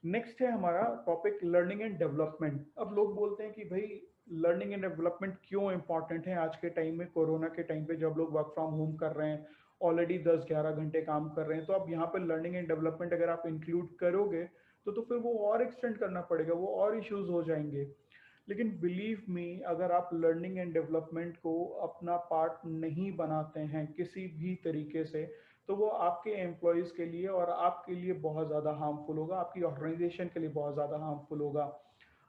S2: नेक्स्ट है हमारा टॉपिक लर्निंग एंड डेवलपमेंट। अब लोग बोलते हैं कि भाई लर्निंग एंड डेवलपमेंट क्यों इम्पॉर्टेंट है आज के टाइम में, कोरोना के टाइम पे जब लोग वर्क फ्रॉम होम कर रहे हैं, ऑलरेडी 10-11 घंटे काम कर रहे हैं, तो अब यहाँ पे लर्निंग एंड डेवलपमेंट अगर आप इंक्लूड करोगे तो फिर वो और एक्सटेंड करना पड़ेगा, वो और इश्यूज हो जाएंगे। लेकिन बिलीव मी, अगर आप लर्निंग एंड डेवलपमेंट को अपना पार्ट नहीं बनाते हैं किसी भी तरीके से, तो वो आपके एम्प्लॉयज़ के लिए और आपके लिए बहुत ज़्यादा हार्मफुल होगा, आपकी ऑर्गेनाइजेशन के लिए बहुत ज़्यादा हार्मफुल होगा।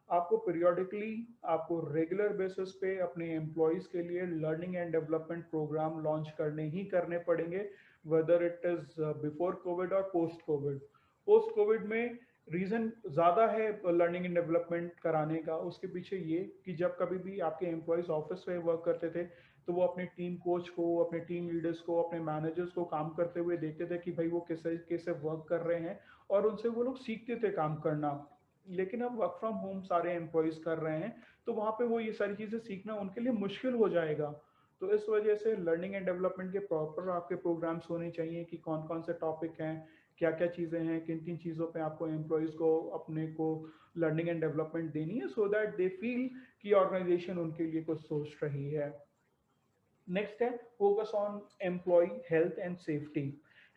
S2: आपको पीरियोडिकली, आपको रेगुलर बेसिस पे अपने एम्प्लॉयज़ के लिए learning and development programme launch करने ही करने पड़ेंगे, whether it is before COVID और पोस्ट कोविड। पोस्ट कोविड में रीज़न ज़्यादा है लर्निंग एंड डेवलपमेंट कराने का, उसके पीछे ये कि जब कभी भी आपके एम्प्लॉयज़ ऑफिस में वर्क करते थे तो वो अपने टीम कोच को, अपने टीम लीडर्स को, अपने मैनेजर्स को काम करते हुए देखते थे कि भाई वो कैसे कैसे वर्क कर रहे हैं, और उनसे वो लोग सीखते थे काम करना। लेकिन अब वर्क फ्रॉम होम सारे एम्प्लॉयज़ कर रहे हैं, तो वहाँ पे वो ये सारी चीज़ें सीखना उनके लिए मुश्किल हो जाएगा। तो इस वजह से लर्निंग एंड डेवलपमेंट के प्रॉपर आपके प्रोग्राम्स होने चाहिए कि कौन कौन से टॉपिक हैं, क्या क्या चीज़ें हैं, किन किन चीज़ों पे आपको एम्प्लॉयज़ को अपने को लर्निंग एंड डेवलपमेंट देनी है, सो दैट दे फील कि ऑर्गेनाइजेशन उनके लिए कुछ सोच रही है। नेक्स्ट है focus on employee health and safety.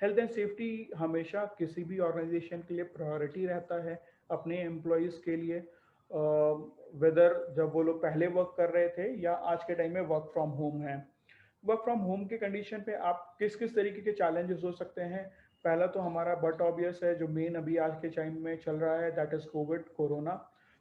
S2: Health and safety हमेशा किसी भी ऑर्गेनाइजेशन के लिए प्रायोरिटी रहता है अपने एम्प्लॉयज़ के लिए, वेदर जब वो लोग पहले वर्क कर रहे थे या आज के टाइम में वर्क फ्रॉम होम है। वर्क फ्रॉम होम के कंडीशन पे आप किस किस तरीके के चैलेंजेस हो सकते हैं। पहला तो हमारा बट ऑब्वियस है, जो मेन अभी आज के टाइम में चल रहा है, दैट इज कोविड, कोरोना।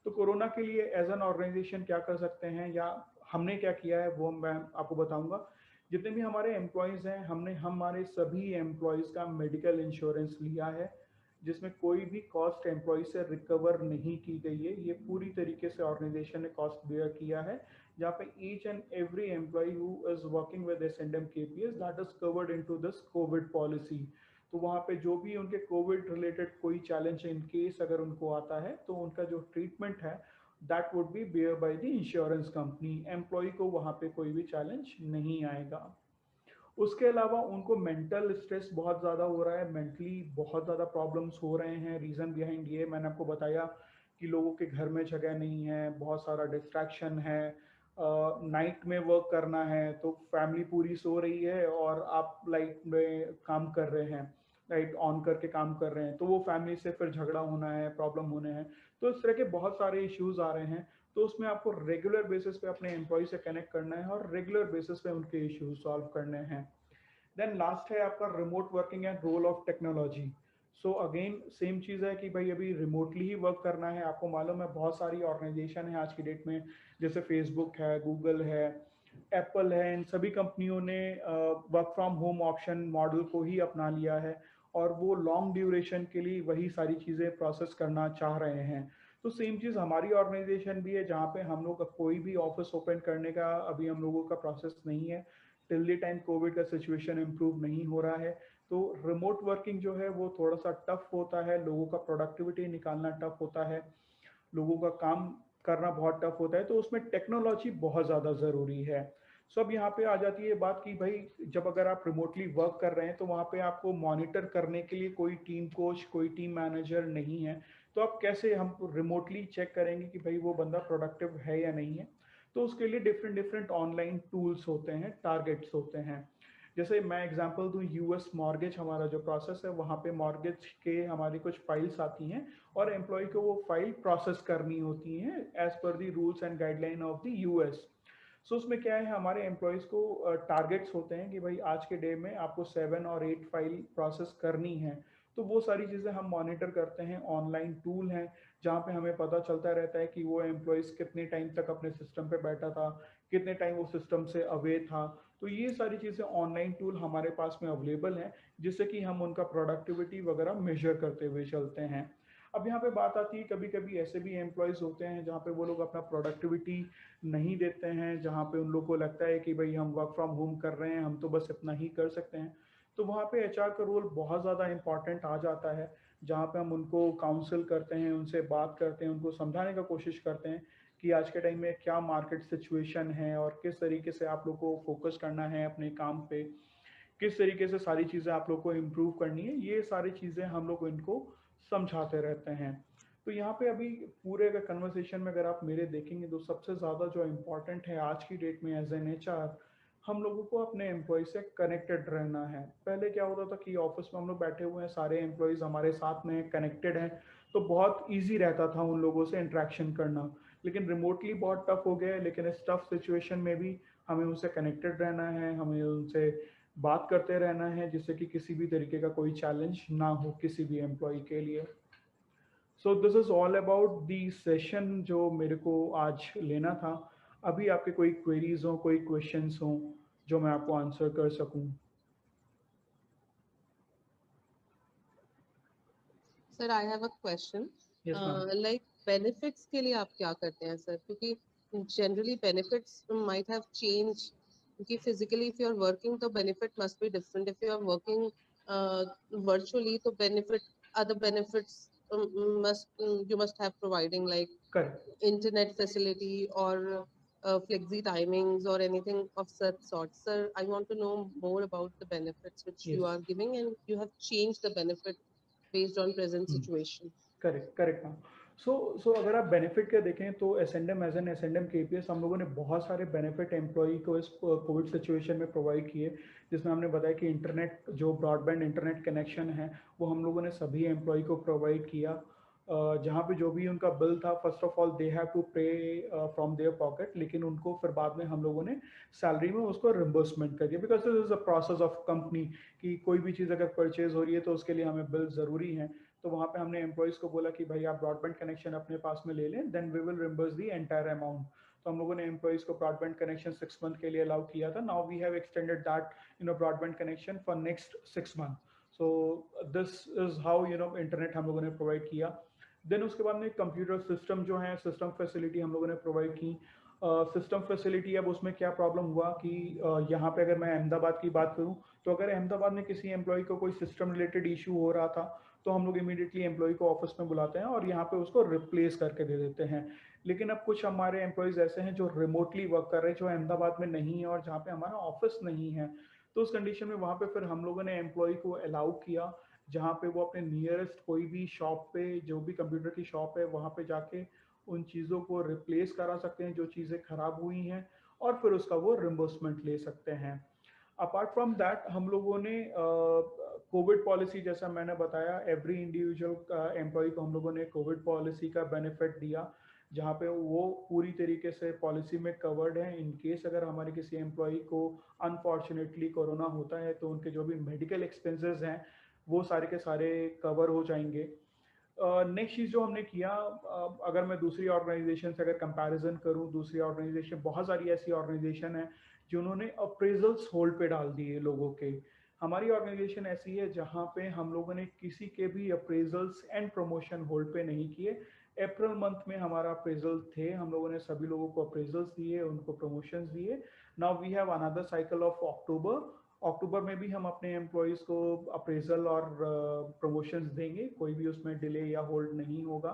S2: तो कोरोना के लिए एज एन ऑर्गेनाइजेशन क्या कर सकते हैं या हमने क्या किया है वो मैं आपको बताऊंगा। जितने भी हमारे एम्प्लॉयज़ हैं, हमने हमारे सभी एम्प्लॉयज़ का मेडिकल इंश्योरेंस लिया है, जिसमें कोई भी कॉस्ट एम्प्लॉय से रिकवर नहीं की गई है। ये पूरी तरीके से ऑर्गेनाइजेशन ने कॉस्ट बेयर किया है, जहाँ पे each and every employ who is working with SNDM KPS that is covered into this covid policy. तो वहाँ पे जो भी उनके कोविड रिलेटेड कोई चैलेंज इन केस अगर उनको आता है, तो उनका जो ट्रीटमेंट है that would be bear by the insurance company. Employ को वहाँ पे कोई भी चैलेंज नहीं आएगा। उसके अलावा उनको मेंटल स्ट्रेस बहुत ज़्यादा हो रहा है, मेंटली बहुत ज़्यादा प्रॉब्लम्स हो रहे हैं। रीज़न बिहाइंड ये मैंने आपको बताया कि लोगों के घर में जगह नहीं है, बहुत सारा डिस्ट्रैक्शन है, नाइट में वर्क करना है, तो फैमिली पूरी सो रही है और आप लाइट में काम कर रहे हैं, लाइट ऑन करके काम कर रहे हैं, तो वो फैमिली से फिर झगड़ा होना है, प्रॉब्लम होने हैं। तो इस तरह के बहुत सारे इश्यूज आ रहे हैं। तो उसमें आपको रेगुलर बेसिस पे अपने एम्प्लॉय से कनेक्ट करना है और रेगुलर बेसिस पे उनके इश्यूज सॉल्व करने हैं। देन लास्ट है आपका remote working and role of technology. So again same चीज़ है कि भाई अभी रिमोटली ही वर्क करना है। आपको मालूम है बहुत सारी ऑर्गेनाइजेशन है आज की डेट में, जैसे फेसबुक है, गूगल है, एप्पल है, इन सभी कंपनियों ने work from home option model को ही अपना लिया है और वो लॉन्ग ड्यूरेशन के लिए वही सारी चीज़ें प्रोसेस करना चाह रहे हैं। तो सेम चीज़ हमारी ऑर्गेनाइजेशन भी है, जहाँ पे हम लोग कोई भी ऑफिस ओपन करने का अभी हम लोगों का प्रोसेस नहीं है टिल द टाइम कोविड का सिचुएशन इम्प्रूव नहीं हो रहा है। तो रिमोट वर्किंग जो है वो थोड़ा सा टफ होता है, लोगों का प्रोडक्टिविटी निकालना टफ होता है, लोगों का काम करना बहुत टफ होता है, तो उसमें टेक्नोलॉजी बहुत ज़्यादा ज़रूरी है। सो अब यहाँ पे आ जाती है बात कि भाई जब अगर आप रिमोटली वर्क कर रहे हैं तो वहाँ पे आपको मॉनिटर करने के लिए कोई टीम कोच, कोई टीम मैनेजर नहीं है, तो आप कैसे हम रिमोटली चेक करेंगे कि भाई वो बंदा प्रोडक्टिव है या नहीं है। तो उसके लिए डिफरेंट डिफरेंट ऑनलाइन टूल्स होते हैं, टारगेट्स होते हैं। जैसे मैं एग्जांपल दूं, यूएस मॉर्गेज हमारा जो प्रोसेस है, वहाँ पे मॉर्गेज के हमारी कुछ फाइल्स आती हैं और एम्प्लॉय को वो फाइल प्रोसेस करनी होती हैं as per the rules and guideline of the US. So उसमें क्या है, हमारे एम्प्लॉयज़ को टारगेट्स होते हैं कि भाई आज के डे में आपको 7 और 8 फाइल प्रोसेस करनी है। तो वो सारी चीज़ें हम मॉनिटर करते हैं, ऑनलाइन टूल हैं जहाँ पे हमें पता चलता रहता है कि वो एम्प्लॉयज़ कितने टाइम तक अपने सिस्टम पे बैठा था, कितने टाइम वो सिस्टम से अवे था। तो ये सारी चीज़ें ऑनलाइन टूल हमारे पास में अवेलेबल हैं, जिससे कि हम उनका प्रोडक्टिविटी वगैरह मेजर करते हुए चलते हैं। अब यहाँ पे बात आती है, कभी कभी ऐसे भी एम्प्लॉयज़ होते हैं जहाँ पे वो लोग अपना प्रोडक्टिविटी नहीं देते हैं, जहाँ पे उन लोग को लगता है कि भाई हम वर्क फ्रॉम होम कर रहे हैं, हम तो बस इतना ही कर सकते हैं। तो वहाँ पे एचआर का रोल बहुत ज़्यादा इंपॉर्टेंट आ जाता है, जहाँ पे हम उनको काउंसिल करते हैं, उनसे बात करते हैं, उनको समझाने का कोशिश करते हैं कि आज के टाइम में क्या मार्केट सिचुएशन है और किस तरीके से आप लोग को फोकस करना है अपने काम पे, किस तरीके से सारी चीज़ें आप लोग को इम्प्रूव करनी है। ये सारी चीज़ें हम लोग इनको समझाते रहते हैं। तो यहाँ पे अभी पूरे अगर कन्वर्सेशन में अगर आप मेरे देखेंगे तो सबसे ज़्यादा जो इम्पोर्टेंट है आज की डेट में एज एन HR, हम लोगों को अपने एम्प्लॉय से कनेक्टेड रहना है। पहले क्या होता था कि ऑफिस में हम लोग बैठे हुए हैं, सारे एम्प्लॉयज़ हमारे साथ में कनेक्टेड हैं, तो बहुत ईजी रहता था उन लोगों से इंट्रैक्शन करना। लेकिन रिमोटली बहुत टफ हो गया है, लेकिन इस टफ सिचुएशन में भी हमें उनसे कनेक्टेड रहना है, हमें उनसे बात करते रहना है, जिससे कि किसी भी तरीके का कोई चैलेंज ना हो किसी भी एम्प्लॉय के लिए। सो this is all about the session जो मेरे को आज लेना था। अभी आपके कोई क्वेरीज हो, कोई क्वेश्चंस हो जो मैं आपको आंसर कर सकूं?
S4: Sir I have a question,
S2: yes ma'am.
S4: Like benefits के लिए आप क्या करते हैं सर? क्योंकि generally benefits might have change, क्योंकि physically if you are working तो benefit must be different, if you are working virtually तो benefit, other benefits you must have providing like
S2: correct.
S4: internet facility or flexi timings or anything of such sort. Sir, I want to know more about the benefits which you
S2: yes.
S4: are giving, and you have changed the benefit based on present situation.
S2: Correct correct ma'am. So अगर आप benefit के देखें तो addendum as an addendum KPS हम लोगों ने बहुत सारे बेनिफिट एम्प्लॉई को इस कोविड सिचुएशन में प्रोवाइड किए, जिसमें हमने बताया कि इंटरनेट, जो ब्रॉडबैंड इंटरनेट कनेक्शन है वो हम लोगों ने सभी एम्प्लॉई को प्रोवाइड किया। जहाँ पे जो भी उनका बिल था, first of all they have to pay from their pocket, लेकिन उनको फिर बाद में हम लोगों ने सैलरी में उसको रिम्बर्समेंट कर दिया, because this is a process of company कि कोई भी चीज़ अगर परचेज हो रही है तो उसके लिए हमें बिल ज़रूरी है। तो वहाँ पे हमने एम्प्लॉयज़ को बोला कि भाई आप ब्रॉडबैंड कनेक्शन अपने पास में ले लें, then we will reimburse the entire amount. तो हम लोगों ने एम्प्लॉयज़ को ब्रॉडबैंड कनेक्शन 6 मंथ के लिए अलाउ किया था। Now we have extended that broadband connection for next 6 month. So this is how internet हम लोगों ने प्रोवाइड किया। देन उसके बाद में कंप्यूटर सिस्टम जो है, सिस्टम फैसिलिटी हम लोगों ने प्रोवाइड की। सिस्टम फैसिलिटी, अब उसमें क्या प्रॉब्लम हुआ कि यहाँ पे अगर मैं अहमदाबाद की बात करूँ तो अगर अहमदाबाद में किसी एम्प्लॉय को कोई सिस्टम रिलेटेड इशू हो रहा था तो हम लोग इमीडिएटली एम्प्लॉय को ऑफिस में बुलाते हैं और यहाँ पे उसको रिप्लेस करके दे देते हैं। लेकिन अब कुछ हमारे एम्प्लॉयज़ ऐसे हैं जो रिमोटली वर्क कर रहे हैं, जो अहमदाबाद में नहीं है और जहाँ पे हमारा ऑफिस नहीं है, तो उस कंडीशन में वहाँ पे फिर हम लोगों ने एम्प्लॉय को अलाउ किया जहाँ पे वो अपने नियरेस्ट कोई भी शॉप पे, जो भी कंप्यूटर की शॉप है वहाँ पे जाके उन चीज़ों को रिप्लेस करा सकते हैं जो चीज़ें खराब हुई हैं, और फिर उसका वो रिम्बर्समेंट ले सकते हैं। अपार्ट फ्रॉम दैट हम लोगों ने कोविड पॉलिसी, जैसा मैंने बताया, एवरी इंडिविजुअल एम्प्लॉय को हम लोगों ने कोविड पॉलिसी का बेनिफिट दिया, जहाँ पे वो पूरी तरीके से पॉलिसी में कवर्ड है। इन केस अगर हमारे किसी एम्प्लॉय को अनफॉर्चुनेटली कोरोना होता है तो उनके जो भी मेडिकल एक्सपेंसेस हैं वो सारे के सारे कवर हो जाएंगे। नेक्स्ट चीज़ जो हमने किया, अगर मैं दूसरी ऑर्गेनाइजेशन से अगर कंपैरिजन करूं, दूसरी ऑर्गेनाइजेशन, बहुत सारी ऐसी ऑर्गेनाइजेशन है जिन्होंने अप्रेजल्स होल्ड पे डाल दिए लोगों के। हमारी ऑर्गेनाइजेशन ऐसी है जहां पे हम लोगों ने किसी के भी अप्रेजल्स एंड प्रमोशन होल्ड पे नहीं किए। अप्रैल मंथ में हमारा अप्रेजल थे, हम लोगों ने सभी लोगों को अप्रेजल्स दिए, उनको प्रमोशंस दिए। Now we have another cycle of October में भी हम अपने एम्प्लॉयज़ को अप्रेजल और प्रमोशंस देंगे, कोई भी उसमें डिले या होल्ड नहीं होगा।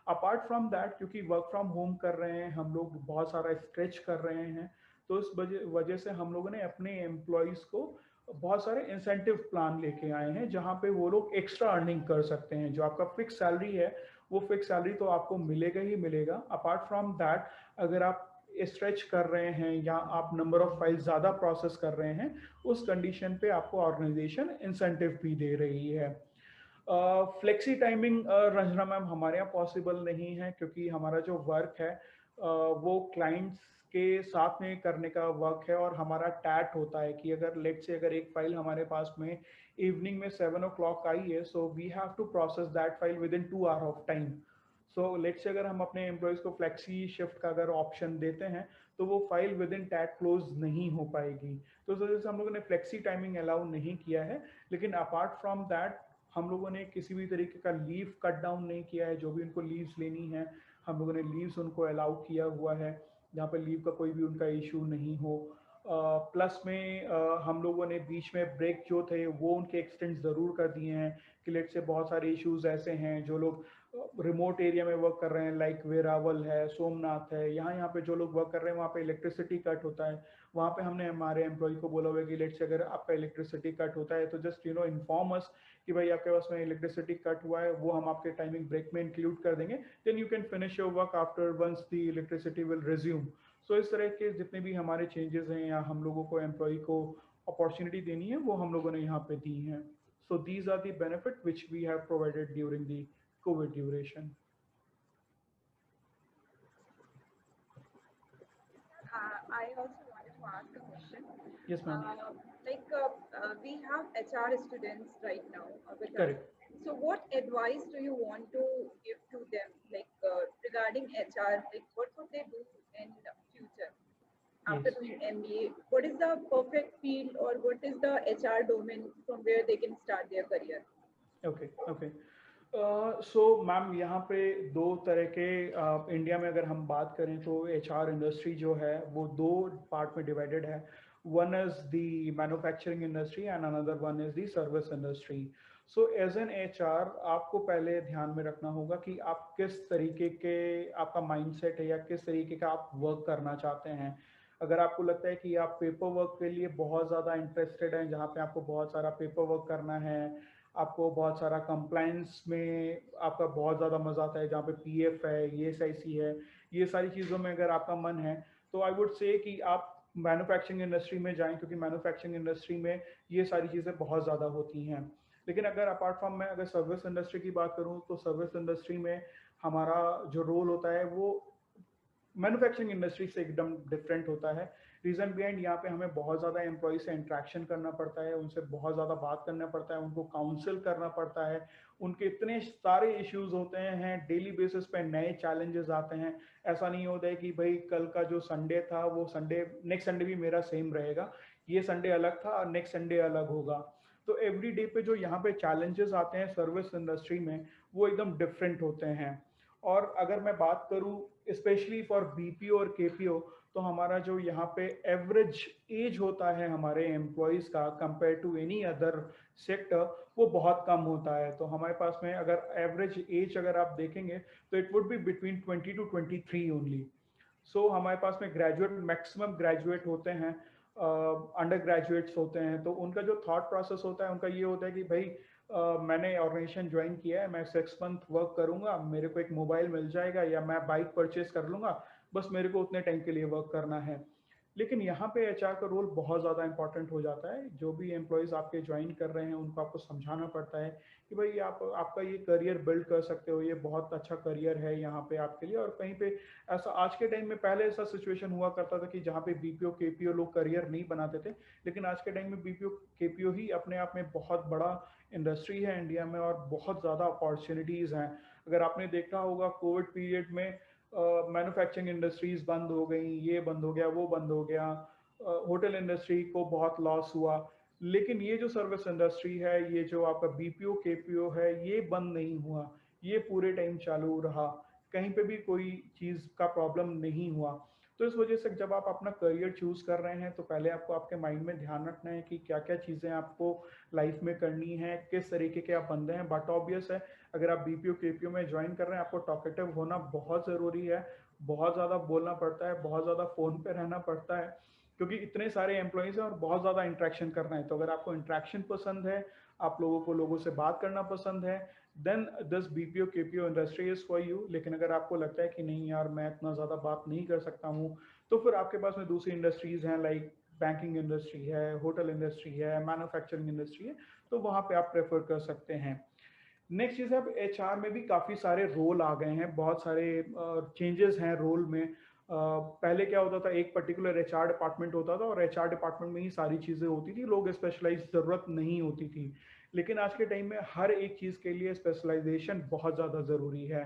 S2: अपार्ट फ्रॉम दैट, क्योंकि वर्क फ्रॉम होम कर रहे हैं हम लोग, बहुत सारा स्ट्रेच कर रहे हैं, तो इस वजह से हम लोगों ने अपने एम्प्लॉयज़ को बहुत सारे इंसेंटिव प्लान लेके आए हैं जहाँ पे वो लोग एक्स्ट्रा अर्निंग कर सकते हैं। जो आपका फिक्स सैलरी है वो फिक्स सैलरी तो आपको मिलेगा ही मिलेगा। अपार्ट फ्रॉम दैट, अगर आप स्ट्रेच कर रहे हैं या आप नंबर ऑफ फाइल ज़्यादा प्रोसेस कर रहे हैं, उस कंडीशन पे आपको ऑर्गेनाइजेशन इंसेंटिव भी दे रही है। फ्लेक्सी टाइमिंग रंजना मैम हमारे यहाँ पॉसिबल नहीं है, क्योंकि हमारा जो वर्क है वो क्लाइंट्स के साथ में करने का वर्क है, और हमारा टैट होता है कि अगर लेट से अगर एक फाइल हमारे पास में इवनिंग में 7 o'clock आई है, so we have to process that file within 2 hours of time. सो लेट से अगर हम अपने एम्प्लॉयज़ को फ्लेक्सी शिफ्ट का अगर ऑप्शन देते हैं तो वो file within TAT close नहीं हो पाएगी, तो इस वजह से हम लोगों ने फ्लेक्सी टाइमिंग अलाउ नहीं किया है। लेकिन अपार्ट फ्रॉम दैट हम लोगों ने किसी भी तरीके का लीव कट डाउन नहीं किया है। जो भी उनको लीव्स लेनी है हम लोगों ने लीव्स उनको अलाउ किया हुआ है, जहाँ पर लीव का कोई भी उनका इशू नहीं हो। प्लस में हम लोगों ने बीच में ब्रेक जो थे वो उनके एक्सटेंड ज़रूर कर दिए हैं कि लेट से बहुत सारे इश्यूज ऐसे हैं, जो लोग रिमोट एरिया में वर्क कर रहे हैं, लाइक वेरावल है, सोमनाथ है, यहाँ पे जो लोग वर्क कर रहे हैं वहाँ पे इलेक्ट्रिसिटी कट होता है, वहाँ पे हमने हमारे एम्प्लॉय को बोला हुआ है कि लेट्स अगर आपका इलेक्ट्रिसिटी कट होता है तो जस्ट इन्फॉर्म अस कि भाई आपके पास में इलेक्ट्रिसिटी कट हुआ है, वो हम आपके टाइमिंग ब्रेक में इंक्लूड कर देंगे, then you can finish your work after once the electricity will resume. So इस तरह के जितने भी हमारे चेंजेस हैं या हम लोगों को एम्प्लॉय को अपॉर्चुनिटी देनी है वो हम लोगों ने यहाँ पे दी हैं। So these are the benefit which we have provided during the COVID duration.
S1: I also wanted to ask a question.
S2: Yes, ma'am.
S1: We have HR students right now with us.
S2: Correct.
S1: So what advice do you want to give to them, regarding HR? What would they do in the future after
S2: Yes.
S1: doing MBA? What is the perfect field, or what is the HR domain from where they can start their career?
S2: Okay okay. So ma'am यहाँ पे दो तरह के India में अगर हम बात करें तो HR इंडस्ट्री जो है वो दो पार्ट में डिवाइडेड है। One is the manufacturing industry and another one is the service industry. So as an HR आपको पहले ध्यान में रखना होगा कि आप किस तरीके के आपका माइंडसेट है या किस तरीके का आप वर्क करना चाहते हैं। अगर आपको लगता है कि आप पेपर वर्क के लिए बहुत ज़्यादा इंटरेस्टेड हैं, जहाँ पे आपको बहुत सारा पेपर वर्क करना है, आपको बहुत सारा कंप्लायंस में आपका बहुत ज़्यादा मज़ा आता है, जहाँ पे PF है, ESIC है, ये सारी चीज़ों में अगर आपका मन है तो आई वुड से कि आप मैन्युफैक्चरिंग इंडस्ट्री में जाएं, क्योंकि मैन्युफैक्चरिंग इंडस्ट्री में ये सारी चीज़ें बहुत ज़्यादा होती हैं। लेकिन अगर अपार्ट फ्रॉम मैं अगर सर्विस इंडस्ट्री की बात करूँ तो सर्विस इंडस्ट्री में हमारा जो रोल होता है वो मैन्युफैक्चरिंग इंडस्ट्री से एकदम डिफरेंट होता है। रीज़न बिहाइंड यहाँ पे हमें बहुत ज़्यादा एम्प्लॉय से इंट्रैक्शन करना पड़ता है, उनसे बहुत ज़्यादा बात करना पड़ता है, उनको काउंसिल करना पड़ता है, उनके इतने सारे इश्यूज होते हैं, डेली बेसिस पे नए चैलेंजेस आते हैं। ऐसा नहीं होता है कि भाई कल का जो संडे था वो संडे नेक्स्ट संडे भी मेरा सेम रहेगा, ये संडे अलग था और नेक्स्ट संडे अलग होगा। तो एवरी डे पे जो यहाँ पे चैलेंजेस आते हैं सर्विस इंडस्ट्री में वो एकदम डिफरेंट होते हैं। और अगर मैं बात करूं स्पेशली फॉर BPO और KPO तो हमारा जो यहाँ पे एवरेज एज होता है हमारे एम्प्लॉयज़ का compare to any other sector वो बहुत कम होता है। तो हमारे पास में अगर एवरेज एज अगर आप देखेंगे तो it would be between 20 to 23 only. So हमारे पास में ग्रेजुएट मैक्सिमम ग्रेजुएट होते हैं, अंडर ग्रेजुएट्स होते हैं, तो उनका जो थॉट प्रोसेस होता है उनका ये होता है कि भाई मैंने ऑर्गेनाइजेशन ज्वाइन किया है, मैं 6 मंथ वर्क करूंगा, मेरे को एक मोबाइल मिल जाएगा या मैं बाइक परचेज कर लूंगा, बस मेरे को उतने टाइम के लिए वर्क करना है। लेकिन यहाँ पे HR का रोल बहुत ज़्यादा इंपॉर्टेंट हो जाता है। जो भी एम्प्लॉयज़ आपके ज्वाइन कर रहे हैं उनको आपको समझाना पड़ता है कि भाई आप आपका ये करियर बिल्ड कर सकते हो, ये बहुत अच्छा करियर है यहाँ पे आपके लिए। और कहीं पे ऐसा आज के टाइम में, पहले ऐसा सिचुएशन हुआ करता था कि जहाँ पे BPO KPO लोग करियर नहीं बनाते थे, लेकिन आज के टाइम में BPO KPO ही अपने आप में बहुत बड़ा इंडस्ट्री है इंडिया में और बहुत ज़्यादा अपॉर्चुनिटीज़ हैं। अगर आपने देखा होगा कोविड पीरियड में मैन्युफैक्चरिंग इंडस्ट्रीज बंद हो गई, ये बंद हो गया, वो बंद हो गया, होटल इंडस्ट्री को बहुत लॉस हुआ। लेकिन ये जो सर्विस इंडस्ट्री है, ये जो आपका BPO KPO है, ये बंद नहीं हुआ, ये पूरे टाइम चालू रहा, कहीं पे भी कोई चीज़ का प्रॉब्लम नहीं हुआ। तो इस वजह से जब आप अपना करियर चूज कर रहे हैं तो पहले आपको आपके माइंड में ध्यान रखना है कि क्या क्या चीज़ें आपको लाइफ में करनी है, किस तरीके के आप बंदे हैं। बट ऑब्वियस है अगर आप BPO KPO में ज्वाइन कर रहे हैं आपको टॉकेटिव होना बहुत ज़रूरी है, बहुत ज़्यादा बोलना पड़ता है, बहुत ज़्यादा फ़ोन पे रहना पड़ता है, क्योंकि इतने सारे एम्प्लॉयज़ हैं और बहुत ज़्यादा इंट्रैक्शन करना है। तो अगर आपको इंट्रैक्शन पसंद है, आप लोगों से बात करना पसंद है, then this BPO KPO industry is for you. लेकिन अगर आपको लगता है कि नहीं यार मैं इतना ज़्यादा बात नहीं कर सकता हूँ, तो फिर आपके पास में दूसरी इंडस्ट्रीज़ हैं, लाइक बैंकिंग इंडस्ट्री है, होटल इंडस्ट्री है, मैन्युफैक्चरिंग इंडस्ट्री है, तो वहाँ पे आप प्रेफर कर सकते हैं। नेक्स्ट चीज़ है, अब HR में भी काफ़ी सारे रोल आ गए हैं, बहुत सारे चेंजेस हैं रोल में। पहले क्या होता था, एक पर्टिकुलर HR डिपार्टमेंट होता था और HR डिपार्टमेंट में ही सारी चीज़ें होती थी, लोग स्पेशलाइज ज़रूरत नहीं होती थी। लेकिन आज के टाइम में हर एक चीज़ के लिए स्पेशलाइजेशन बहुत ज़्यादा ज़रूरी है।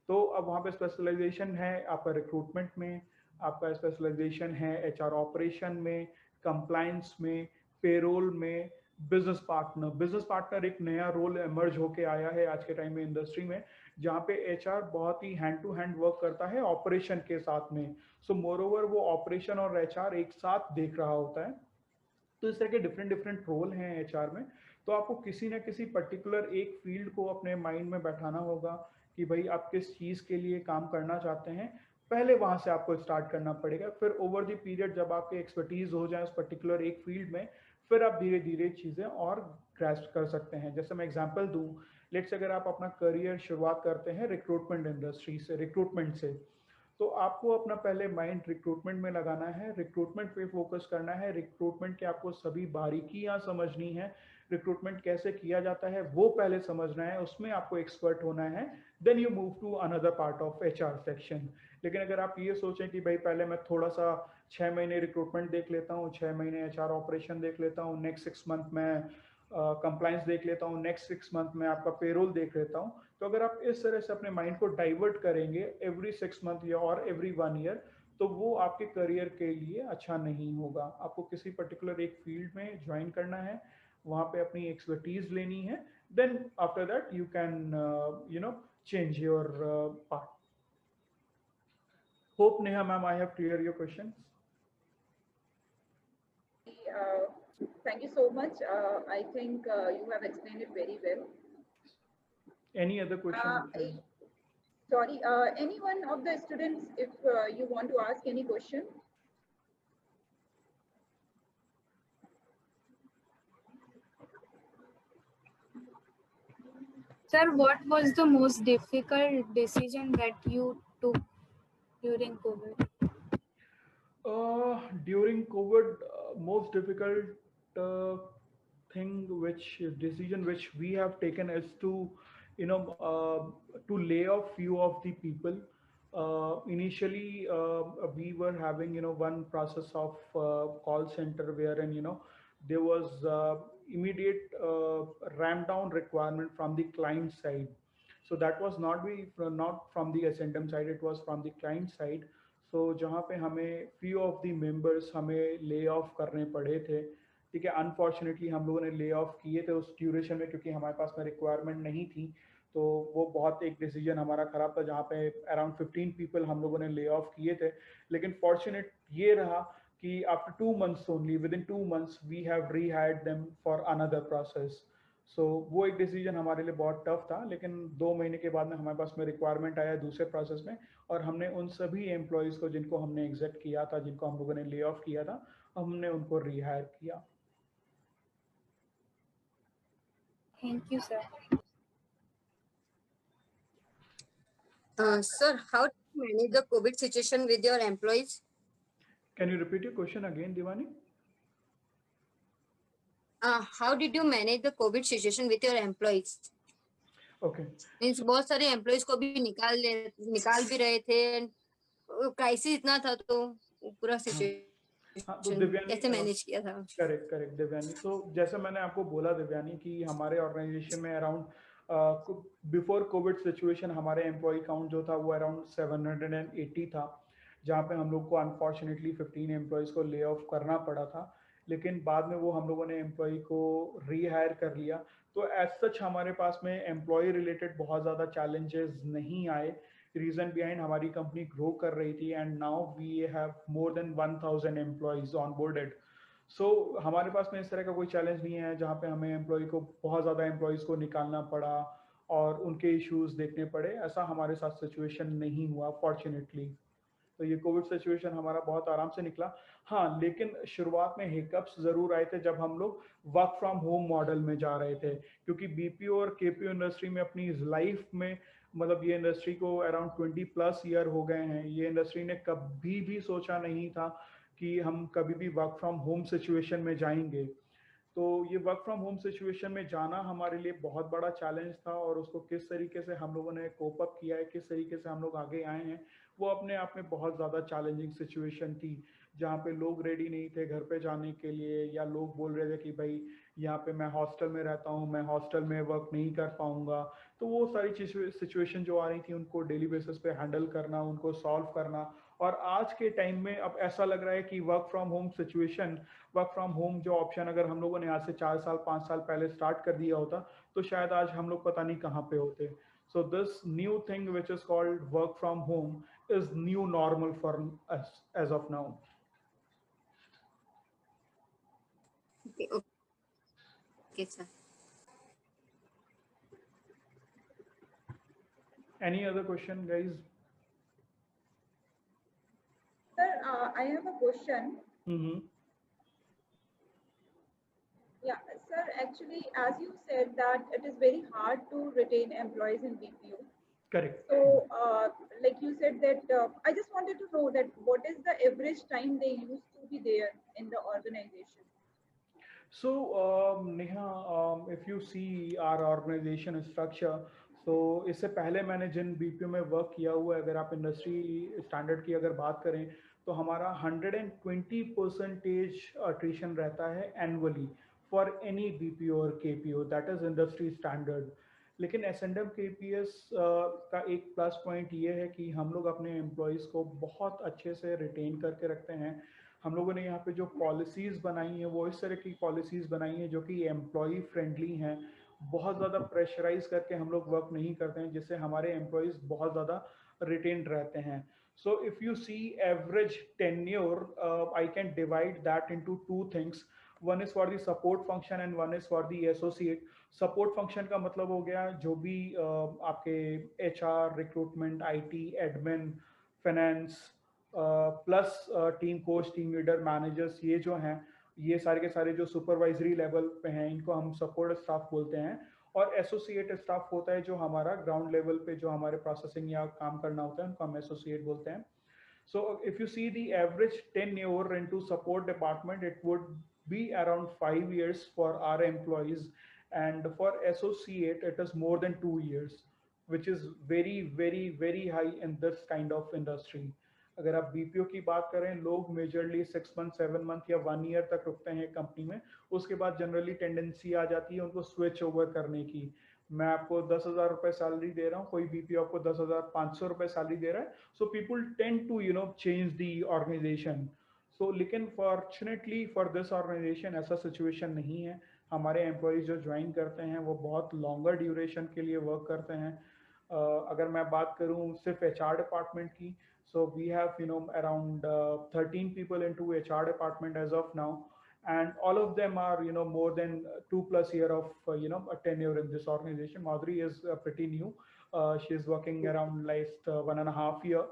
S2: तो अब वहाँ पे स्पेशलाइजेशन है आपका रिक्रूटमेंट में, आपका स्पेशलाइजेशन है HR ऑपरेशन में, कंप्लायंस में, पेरोल में, बिजनेस पार्टनर एक नया रोल इमर्ज होके आया है आज के टाइम में इंडस्ट्री में, जहाँ पे HR बहुत ही हैंड टू हैंड वर्क करता है ऑपरेशन के साथ में। सो मोर ओवर वो ऑपरेशन और HR एक साथ देख रहा होता है। तो इस तरह के डिफरेंट डिफरेंट रोल हैं HR में। तो आपको किसी ना किसी पर्टिकुलर एक फील्ड को अपने माइंड में बैठाना होगा कि भाई आप किस चीज़ के लिए काम करना चाहते हैं, पहले वहां से आपको स्टार्ट करना पड़ेगा। फिर ओवर द पीरियड जब आपके एक्सपर्टीज हो जाए उस पर्टिकुलर एक फील्ड में, फिर आप धीरे धीरे चीजें और ग्रैस्प कर सकते हैं। जैसे मैं एग्जांपल दूं, लेट्स अगर आप अपना करियर शुरुआत करते हैं रिक्रूटमेंट इंडस्ट्री से, रिक्रूटमेंट से, तो आपको अपना पहले माइंड रिक्रूटमेंट में लगाना है, रिक्रूटमेंट पे फोकस करना है, रिक्रूटमेंट के आपको सभी बारीकियां समझनी है, रिक्रूटमेंट कैसे किया जाता है वो पहले समझना है, उसमें आपको एक्सपर्ट होना है। Then you move to another part of HR section. लेकिन अगर आप ये सोचें कि भाई पहले मैं थोड़ा सा 6 महीने रिक्रूटमेंट देख लेता हूँ, 6 महीने एचआर ऑपरेशन देख लेता हूँ, नेक्स्ट 6 मंथ में कंप्लाइंस देख लेता हूँ, नेक्स्ट 6 मंथ में आपका पेरोल देख लेता हूँ, तो अगर आप इस तरह से अपने माइंड को डाइवर्ट करेंगे एवरी 6 मंथ या और एवरी 1 ईयर, तो वो आपके करियर के लिए अच्छा नहीं होगा। आपको किसी पर्टिकुलर एक फील्ड में ज्वाइन करना है, वहाँ पे अपनी एक्सपर्टीज लेनी है, then after that you can change your part. Hope Neha ma'am I have clear your question.
S1: Thank you so much. I think you have explained it very well.
S2: Any other question?
S1: Sorry, any one of the students, if you want to ask any question?
S7: Sir, what was the most difficult decision that you took during COVID?
S2: During COVID, most difficult decision which we have taken is to, to lay off few of the people. Initially, we were having, one process of call center wherein, there was immediate ramp down requirement from the client side. So that was not from the Ascendum side, it was from the client side. सो जहाँ पे हमें few of the members हमें lay off करने पड़े थे, ठीक है। Unfortunately हम लोगों ने ले ऑफ किए थे उस ड्यूरेशन में, क्योंकि हमारे पास में रिक्वायरमेंट नहीं थी। तो वो बहुत एक डिसीजन हमारा खराब था, जहाँ पे अराउंड 15 पीपल हम लोगों ने ले ऑफ किए थे। लेकिन फॉर्चुनेट ये रहा कि after 2 months only, within 2 months we have rehired them for another process. So वो एक डिसीजन हमारे लिए बहुत टफ था, लेकिन 2 महीने के बाद में हमारे पास में रिक्वायरमेंट आया दूसरे प्रोसेस में, और हमने उन सभी एम्प्लॉयज़ को जिनको हमने एग्जिट किया था, जिनको हम लोगों ने ले ऑफ किया था, हमने उनको रिहायर किया।
S7: Thank you, sir.
S8: Sir, how do you manage the COVID situation with your employees?
S2: Can you repeat your question again, Divani?
S8: How did you manage the COVID situation with your employees?
S2: Okay.
S8: Means बहुत सारे employees को भी निकाल भी रहे थे, crisis इतना था, तो पूरा सिचुएशन कैसे मैनेज किया था?
S2: करेक्ट दिव्यानी। तो जैसे मैंने आपको बोला दिव्यानी कि हमारे ऑर्गेनाइजेशन में अराउंड बिफोर कोविड सिचुएशन हमारे एम्प्लॉय काउंट जो था वो अराउंड 780 था, जहाँ पे हम लोग को अनफॉर्चुनेटली 15 एम्प्लॉयज़ को ले ऑफ करना पड़ा था। लेकिन बाद में वो हम लोगों ने एम्प्लॉय को रीहायर कर लिया। तो एज सच हमारे पास में एम्प्लॉय रिलेटेड बहुत ज़्यादा चैलेंजेस नहीं आए। रीजन बिहाइंड, हमारी कंपनी ग्रो कर रही थी and now we have more than 1000 employees on boarded. So हमारे पास में इस तरह का कोई चैलेंज नहीं है जहाँ पे हमें एम्प्लॉय को बहुत ज़्यादा एम्प्लॉयज़ को निकालना पड़ा और उनके इश्यूज देखने पड़े। ऐसा हमारे साथ सिचुएशन नहीं हुआ फॉर्चुनेटली। तो ये कोविड सिचुएशन हमारा बहुत आराम से निकला। हाँ, लेकिन शुरुआत में हिकअप्स जरूर आए थे जब हम लोग वर्क फ्रॉम होम मॉडल में जा रहे थे, क्योंकि बीपीओ और केपीओ इंडस्ट्री में अपनी लाइफ में, मतलब ये इंडस्ट्री को अराउंड 20+ ईयर हो गए हैं, ये इंडस्ट्री ने कभी भी सोचा नहीं था कि हम कभी भी वर्क फ्रॉम होम सिचुएशन में जाएंगे। तो ये वर्क फ्रॉम होम सिचुएशन में जाना हमारे लिए बहुत बड़ा चैलेंज था, और उसको किस तरीके से हम लोगों ने कोप अप किया है, किस तरीके से हम लोग आगे आए हैं, वो अपने आप में बहुत ज़्यादा चैलेंजिंग सिचुएशन थी, जहाँ पे लोग रेडी नहीं थे घर पे जाने के लिए, या लोग बोल रहे थे कि भाई यहाँ पे मैं हॉस्टल में रहता हूँ, मैं हॉस्टल में वर्क नहीं कर पाऊँगा। तो वो सारी सिचुएशन जो आ रही थी उनको डेली बेसिस पे हैंडल करना, उनको सॉल्व करना। और आज के टाइम में अब ऐसा लग रहा है कि work from home situation, work from home जो ऑप्शन अगर हम लोगों ने आज से 4 साल 5 साल पहले स्टार्ट कर दिया होता, तो शायद आज हम लोग पता नहीं कहाँ पे होते। So this new thing which is called work from home is new normal for us as of now.
S8: Okay, sir.
S2: Any other question, guys?
S1: I have a question. Yeah, sir, actually, as you said that it is very hard to retain employees in BPO.
S2: Correct.
S1: So, like you said that, I just wanted to know that what is the average time they used to be there in the organization?
S2: So, Neha, if you see our organization structure, so इससे पहले मैंने जिन BPO में work किया हुआ है, अगर आप industry standard की अगर बात करें तो हमारा 120% अट्रीशन रहता है एनुअली फॉर एनी बीपीओ और KPO, that is industry standard. लेकिन एस एंड एम केपीएस का एक प्लस पॉइंट ये है कि हम लोग अपने एम्प्लॉयज़ को बहुत अच्छे से रिटेन करके रखते हैं. हम लोगों ने यहाँ पे जो पॉलिसीज़ बनाई हैं वो इस तरह की पॉलिसीज़ बनाई हैं जो कि एम्प्लॉय फ्रेंडली हैं. बहुत ज़्यादा प्रेशराइज करके हम लोग वर्क नहीं करते हैं, जिससे हमारे एम्प्लॉयज़ बहुत ज़्यादा रिटेन्ड रहते हैं. So if you see average tenure, I can divide that into two things. One is for the support function and one is for the associate. Support function का मतलब हो गया जो भी आपके HR, recruitment, IT, admin, finance, plus team coach, team leader, managers, ये जो हैं ये सारे के सारे जो सुपरवाइजरी लेवल पे हैं इनको हम सपोर्ट स्टाफ बोलते हैं. और एसोसिएट स्टाफ होता है जो हमारा ग्राउंड लेवल पे जो हमारे प्रोसेसिंग या काम करना होता है उनको हम एसोसिएट बोलते हैं. So if you see the average tenure into support department, it would be around 5 years for our employees, and for associate it is more than 2 years, which is very very very high in this kind of industry. अगर आप BPO की बात करें, लोग majorly 6 month, 7 month या 1 year तक रुकते हैं कंपनी में. उसके बाद जनरली टेंडेंसी आ जाती है उनको स्विच ओवर करने की. मैं आपको 10,000 रुपए सैलरी दे रहा हूँ, कोई बीपीओ आपको 10,500 रुपए सैलरी दे रहा है. So people tend to change the organisation. So लेकिन फॉर्चुनेटली फॉर दिस ऑर्गेनाइजेशन ऐसा सिचुएशन नहीं है. हमारे एम्प्लॉयज़ जो ज्वाइन करते हैं वो बहुत लॉन्गर ड्यूरेशन के लिए वर्क करते हैं. अगर मैं बात करूँ सिर्फ HR डिपार्टमेंट की, so we have around 13 people into HR department as of now, and all of them are more than 2+ year of a tenure in this organization. Madhuri is pretty new. She is working around last 1.5 year.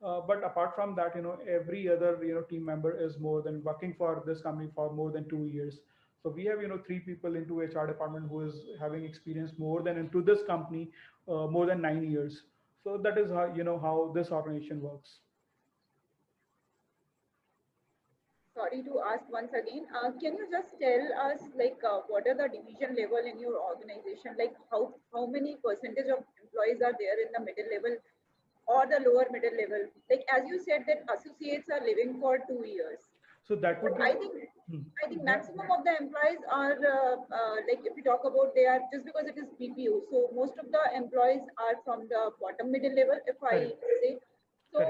S2: But apart from that, every other team member is more than working for this company for more than 2 years. So we have 3 people into HR department who is having experience more than into this company more than 9 years. So that is how how this organization works.
S1: Sorry to ask once again. Can you just tell us like what are the division level in your organization? Like how many percentage of employees are there in the middle level or the lower middle level? Like as you said that associates are living for 2 years.
S2: So that would be,
S1: I think maximum of the employees are like if we talk about they are just because it is BPO. So most of the employees are from the bottom middle level, if I say. So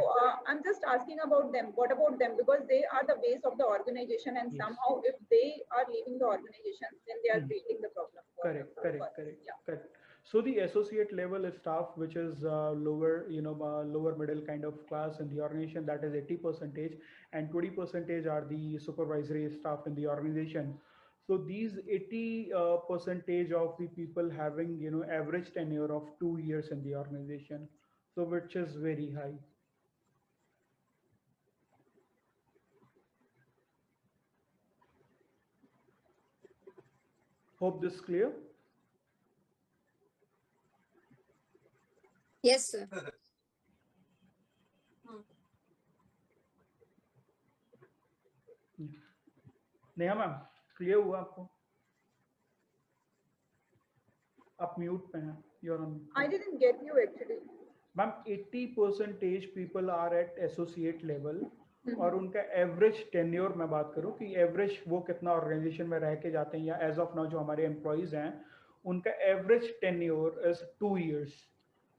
S1: I'm just asking about them. What about them? Because they are the base of the organization, and somehow if they are leaving the organization, then they are creating the problem.
S2: Correct. So the associate level staff, which is lower, lower middle kind of class in the organization, that is 80%, and 20% are the supervisory staff in the organization. So these 80% of the people having, average tenure of 2 years in the organization, so which is very high. Hope this is clear.
S8: Yes, sir.
S2: Neha ma'am, clear हुआ आपको? आप mute पे हैं. You're on.
S1: I didn't get you actually.
S2: Ma'am 80% people are at associate level. और उनका average tenure मैं बात करूं कि एवरेज वो कितना ऑर्गेनाइजेशन में रह के जाते हैं, या एज ऑफ नाउ जो हमारे एम्प्लॉयज हैं उनका average tenure is 2 years.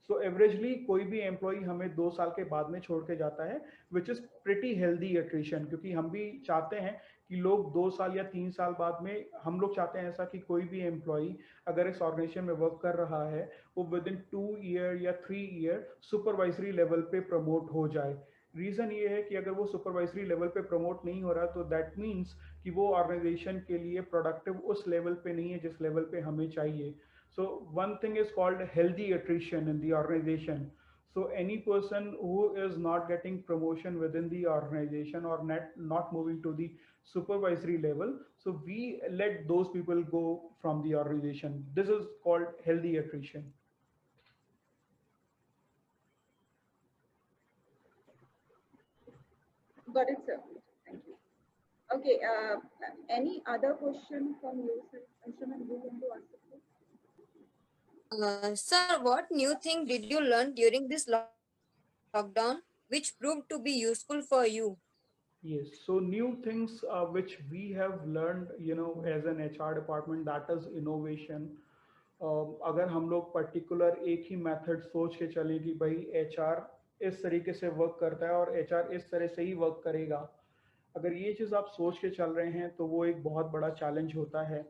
S2: So averagely कोई भी एम्प्लॉय हमें 2 साल के बाद में छोड़ के जाता है, which is pretty healthy attrition. क्योंकि हम भी चाहते हैं कि लोग 2 साल या 3 साल बाद में, हम लोग चाहते हैं ऐसा कि कोई भी एम्प्लॉय अगर इस ऑर्गेनाइजेशन में वर्क कर रहा है वो विद इन 2 year या 3 year सुपरवाइजरी लेवल पे प्रमोट हो जाए. रीज़न ये है कि अगर वो सुपरवाइजरी लेवल पे प्रमोट नहीं हो रहा तो दैट मीन्स कि वो ऑर्गेनाइजेशन के लिए प्रोडक्टिव उस लेवल पे नहीं है जिस लेवल पे हमें चाहिए. So one thing is called healthy attrition in the organization. So any person who is not getting promotion within the organization or not moving to the supervisory level, so we let those people go from the organization. This is called healthy attrition.
S1: Got it, sir. Thank you. Okay, any other question from you, sir? Anshuman, you want to answer?
S8: Sir, what new thing did you learn during this lockdown which proved to be useful for you?
S2: Yes, so new things which we have learned, as an HR department, that is innovation. अगर हम लोग particular एक ही method सोच के चलें कि भाई HR इस तरीके से वर्क करता है और एचआर इस तरह से ही वर्क करेगा, अगर ये चीज़ आप सोच के चल रहे हैं तो वो एक बहुत बड़ा चैलेंज होता है.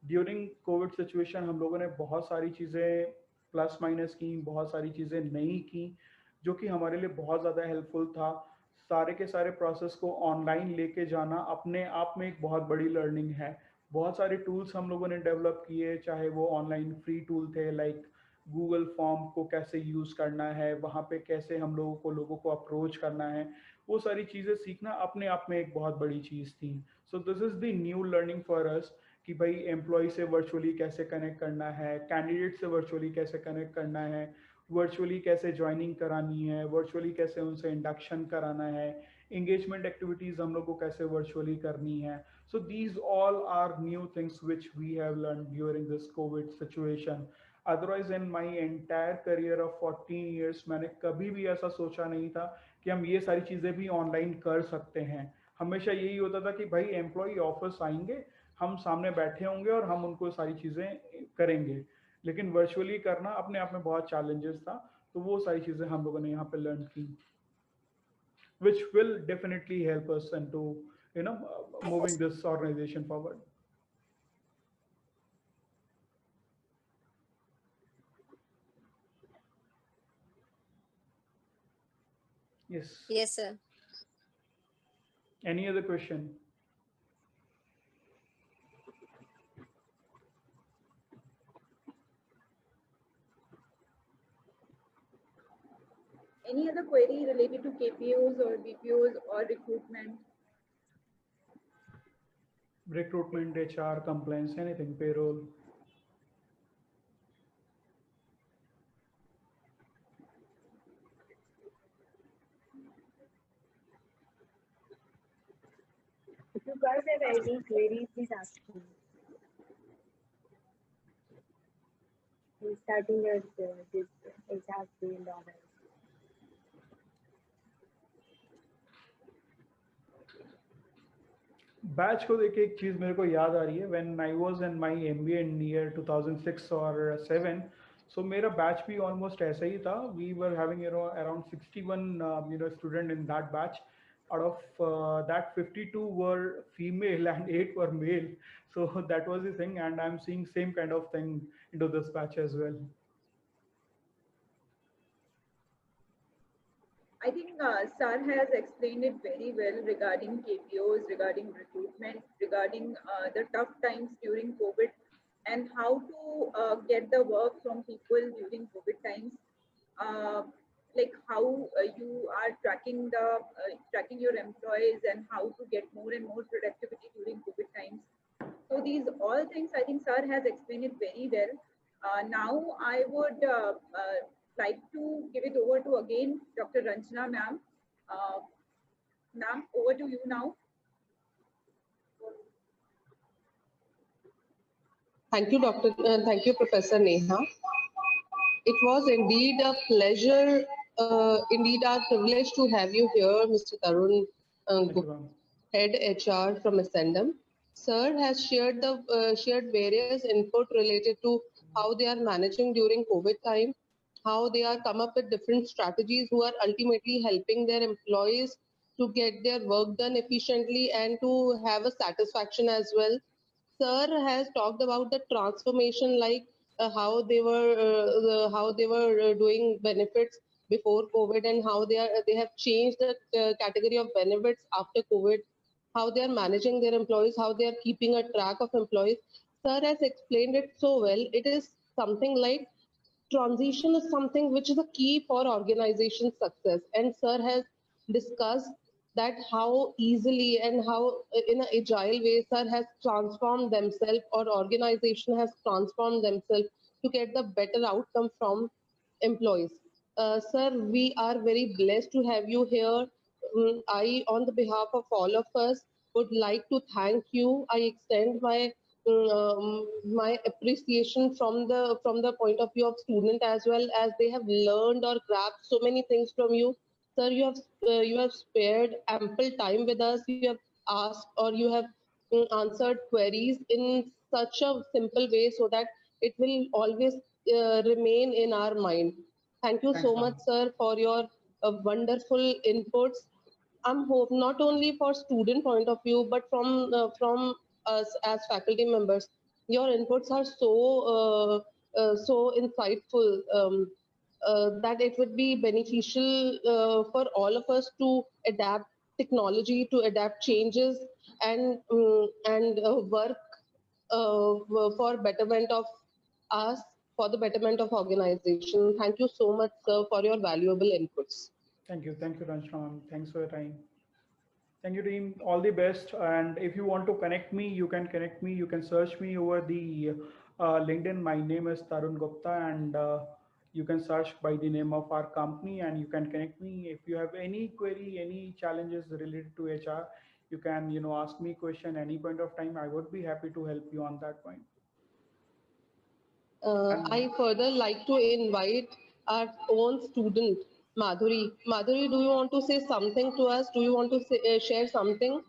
S2: ड्यूरिंग कोविड सिचुएशन हम लोगों ने बहुत सारी चीज़ें प्लस माइनस की, बहुत सारी चीज़ें नहीं की, जो कि हमारे लिए बहुत ज़्यादा हेल्पफुल था. सारे के सारे प्रोसेस को ऑनलाइन लेके जाना अपने आप में एक बहुत बड़ी लर्निंग है. बहुत सारे टूल्स हम लोगों ने डेवलप किए, चाहे वो ऑनलाइन फ्री टूल थे, लाइक गूगल फॉर्म को कैसे यूज़ करना है, वहाँ पे कैसे हम लोगों को अप्रोच करना है, वो सारी चीज़ें सीखना अपने आप में एक बहुत बड़ी चीज़ थी. So this is the new learning for us कि भाई एम्प्लॉय से वर्चुअली कैसे कनेक्ट करना है, कैंडिडेट से वर्चुअली कैसे कनेक्ट करना है, वर्चुअली कैसे ज्वाइनिंग करानी है, वर्चुअली कैसे उनसे इंडक्शन कराना है, engagement activities हम लोग को कैसे virtually करनी है. So these all are new things which we have learned during this COVID situation. Otherwise in my entire career of 14 years मैंने कभी भी ऐसा सोचा नहीं था कि हम ये सारी चीज़ें भी ऑनलाइन कर सकते हैं. हमेशा यही होता था कि भाई एम्प्लॉय ऑफिस आएंगे, हम सामने बैठे होंगे और हम उनको सारी चीज़ें करेंगे, लेकिन वर्चुअली करना अपने आप में बहुत चैलेंजेस था. तो वो सारी चीज़ें हम लोगों ने यहाँ पे लर्न की, which will definitely help us into moving this organization forward. Yes.
S8: Yes, sir.
S2: Any other question?
S1: Any other query related to KPOs or BPOs or recruitment?
S2: Recruitment, HR, compliance, anything, payroll.
S3: If you guys have any queries, please ask me. We're starting at this HR field order.
S2: Batch को देख के एक चीज़ मेरे को याद आ रही है. When I was in my MBA in year 2006 और 7, सो मेरा बैच भी ऑलमोस्ट ऐसा ही था. We were having around 61 student in that batch. Out of that, 52 were female and 8 were male. So that was the thing, and I'm seeing same kind of thing into this batch as well.
S1: I think Sir has explained it very well regarding KPOs, regarding recruitment, regarding the tough times during COVID, and how to get the work from people during COVID times. Like how you are tracking your employees and how to get more and more productivity during COVID times. So these all things I think Sir has explained it very well. Now I would like to give it over to again Dr. Ranjana ma'am. Ma'am, over to you now.
S4: Thank you, thank you, Professor Neha. It was indeed a pleasure, indeed our privilege to have you here, Mr. Tarun Gupta, Head HR from Ascendum. Sir has shared various input related to how they are managing during COVID time, how they are come up with different strategies who are ultimately helping their employees to get their work done efficiently and to have a satisfaction as well. Sir has talked about the transformation, like how they were doing benefits before COVID and how they have changed the category of benefits after COVID, how they are managing their employees, how they are keeping a track of employees. Sir has explained it so well. It is something like transition is something which is a key for organization success, and sir has discussed that how easily and how in an agile way sir has transformed themselves, or organization has transformed themselves to get the better outcome from employees. Sir, we are very blessed to have you here. I, on the behalf of all of us, would like to thank you. I extend my appreciation from the point of view of student, as well as they have learned or grasped so many things from you. Sir, you have spared ample time with us. You have asked, or you have answered queries in such a simple way so that it will always remain in our mind. Thank you
S2: Thanks,
S4: so
S2: ma'am.
S4: much, sir, for your wonderful inputs. I'm hope not only for student point of view, but from us as faculty members. Your inputs are so insightful, that it would be beneficial for all of us to adapt technology, to adapt changes, and work for betterment of us, for the betterment of organization. Thank you so much, sir, for your valuable inputs.
S2: Thank you, Ranjana ma'am. Thanks for your time. Thank you, team. All the best. And if you want to connect me, you can connect me. You can search me over the LinkedIn. My name is Tarun Gupta, and you can search by the name of our company, and you can connect me. If you have any query, any challenges related to HR, you can ask me question any point of time. I would be happy to help you on that point. And
S4: I further like to invite our own student, Madhuri. Madhuri, do you want to say something to us? Do you want to share something?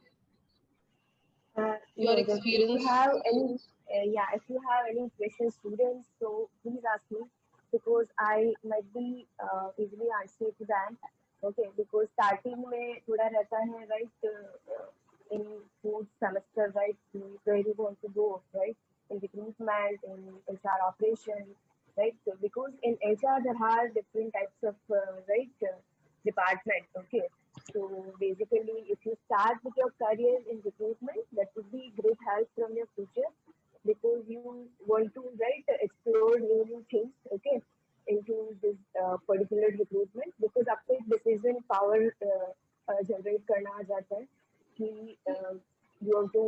S4: Your
S3: No, just if you
S4: experience?
S3: have any, if you have any questions, students, so please ask me, because I might be easily answer to that. Okay, because starting में थोड़ा रहता है, right, in fourth semester, right, where you want to go, right, in recruitment, in HR operation, right. So because in HR there are different types of department. Okay, so basically, if you start with your career in recruitment, that would be great help from your future, because you want to explore new things. Okay, into this particular recruitment, because आपको एक decision power generate करना आ जाता है कि you have to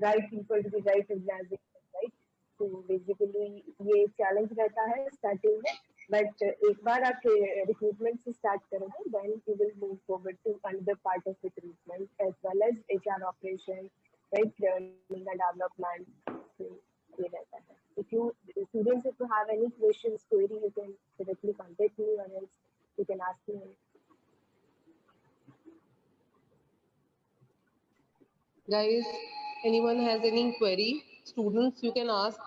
S3: right people to the right organization, right? So basically ये challenge रहता है starting में, but एक बार आप recruitment से start करोगे, then you will move forward to another part of recruitment as well as HR operation, right? Learning and development. So ये रहता है. If you students, if you have any questions, query, you can directly contact me, or else you can ask me.
S4: Guys, anyone has any query? Students, you can ask.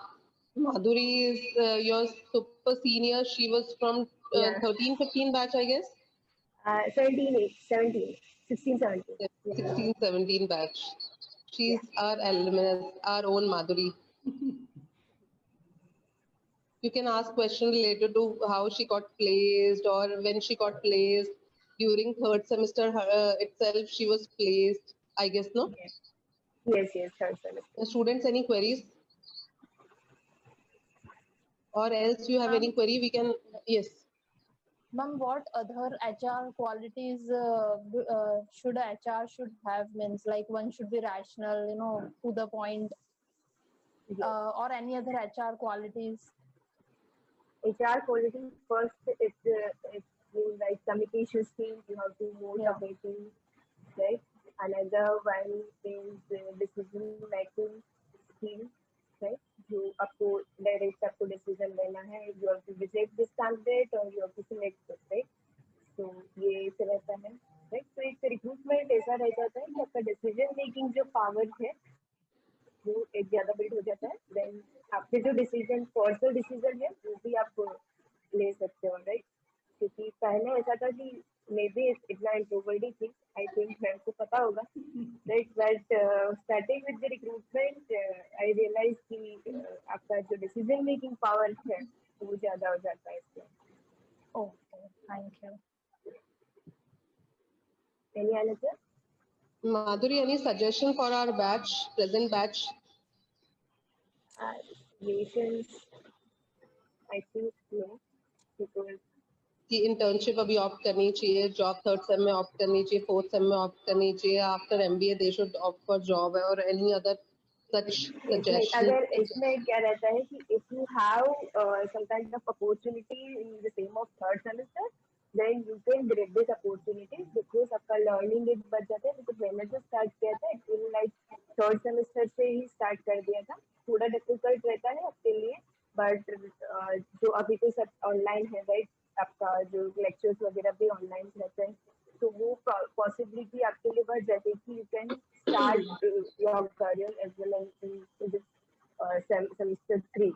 S4: Madhuri is your super senior. She was from 13, 15 batch, I guess.
S3: 17, 16, 17.
S4: 16, 17 batch. She's our alumnus, our own Madhuri. You can ask questions related to how she got placed, or when she got placed. During third semester itself, she was placed, I guess, no?
S3: Yes, third semester.
S4: Students, any queries? Or else you have any query, we can, yes.
S5: Ma'am, what other HR qualities should HR have? Means like one should be rational, to the point, or any other HR qualities?
S3: HR quality first, it's like communication skills. You have to motivating, right? Another one is decision making skills, right? जो आपको direct आपको decision लेना है, you have to reject this candidate or you have to select this, right? So ये ऐसे रहता है, right? So एक recruitment ऐसा रह जाता है कि आपका decision making जो power है वो एक ज़्यादा build हो जाता है. Then आपके जो decision personal decision है वो भी आप ले सकते हो, right? क्योंकि पहले ऐसा था कि maybe इतना introvert ही थी, I think मैम को पता होगा, right? But starting with the recruitment, I realized कि आपका जो decision making power है वो ज़्यादा हो जाता है इसमें.
S5: Okay, thank you.
S3: Any other?
S4: Madhuri, any suggestion for our batch, present batch?
S3: Relations. I feel no, because
S4: कि internship अभी opt करनी चाहिए, job third sem में opt करनी चाहिए, fourth sem में opt करनी चाहिए, after MBA they should opt for job or any other such suggestion.
S3: अगर इसमें क्या रहता है कि if you have some kind of opportunity in the same of third semester, then you can grab this opportunity because आपका learning एक बढ़ जाता है. because मैंने जो start किया था it will like third semester से ही start कर दिया था. थोड़ा difficult रहता है आपके लिए, but जो अभी तो सब online है, right? आपका जो lectures वगैरह भी online रहते हैं, तो वो possibility आपके लिए बढ़ जाती है कि you can start your career as well as in this semester 3.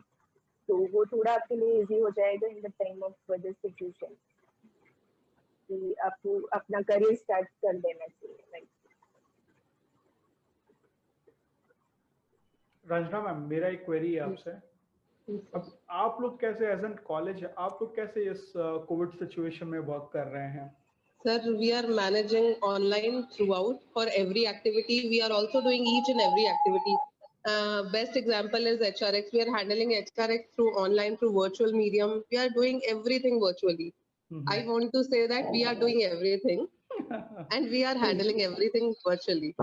S3: तो वो थोड़ा आपके लिए easy हो जाएगा in the time of this situation. कि आपको अपना career start कर देना चाहिए, right?
S2: रंजना मैम, मेरा एक क्वेरी है आपसे. अब आप लोग कैसे एज एन कॉलेज, आप लोग कैसे इस कोविड सिचुएशन में वर्क कर रहे हैं?
S4: Sir, we are managing online throughout for every activity. We are also doing each and every activity. Best example is HRX. We are handling HRX through online, through virtual medium. We are doing everything virtually. I want to say that we are doing everything and we are handling everything virtually.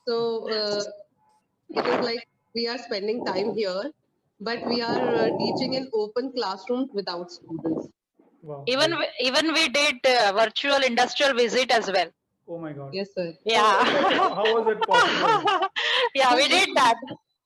S4: So it is like we are spending time here, but we are teaching in open classrooms without students.
S2: Wow.
S9: Even we did virtual industrial visit as well.
S2: Oh my God.
S4: Yes, sir.
S9: Yeah.
S2: How was it possible?
S9: Yeah, we did that.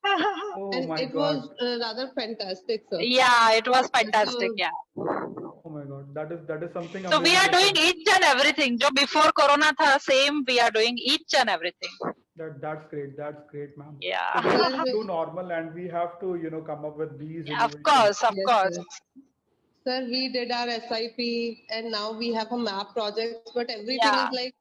S2: Oh
S4: And
S2: my
S4: it
S2: God.
S4: was rather fantastic, sir.
S9: Yeah, it was fantastic.
S4: So-
S9: Yeah.
S2: Oh my God. That is something.
S9: So we are
S2: amazing.
S9: doing each and everything. जो before Corona था, same we are doing each and everything.
S2: That's great. That's great, ma'am.
S9: Yeah.
S2: So we have to do normal, and we have to, come up with these.
S9: Of course, of
S4: Yes,
S9: course.
S4: sir. Sir, we did our SIP and now we have a map project, but everything
S9: Yeah.
S4: is like,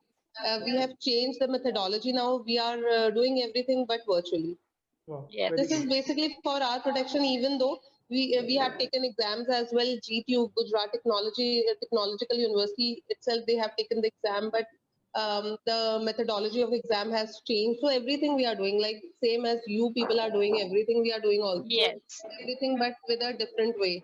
S4: we have changed the methodology now. We are doing everything but virtually.
S2: Wow.
S9: Yes.
S2: Very
S4: This is
S2: good.
S4: basically for our protection, even though we have taken exams as well. GTU, Gujarat Technological University itself, they have taken the exam, but the methodology of exam has changed. So everything we are doing, like same as you people are doing, everything we are doing also.
S9: Yes.
S4: Everything but with a different way.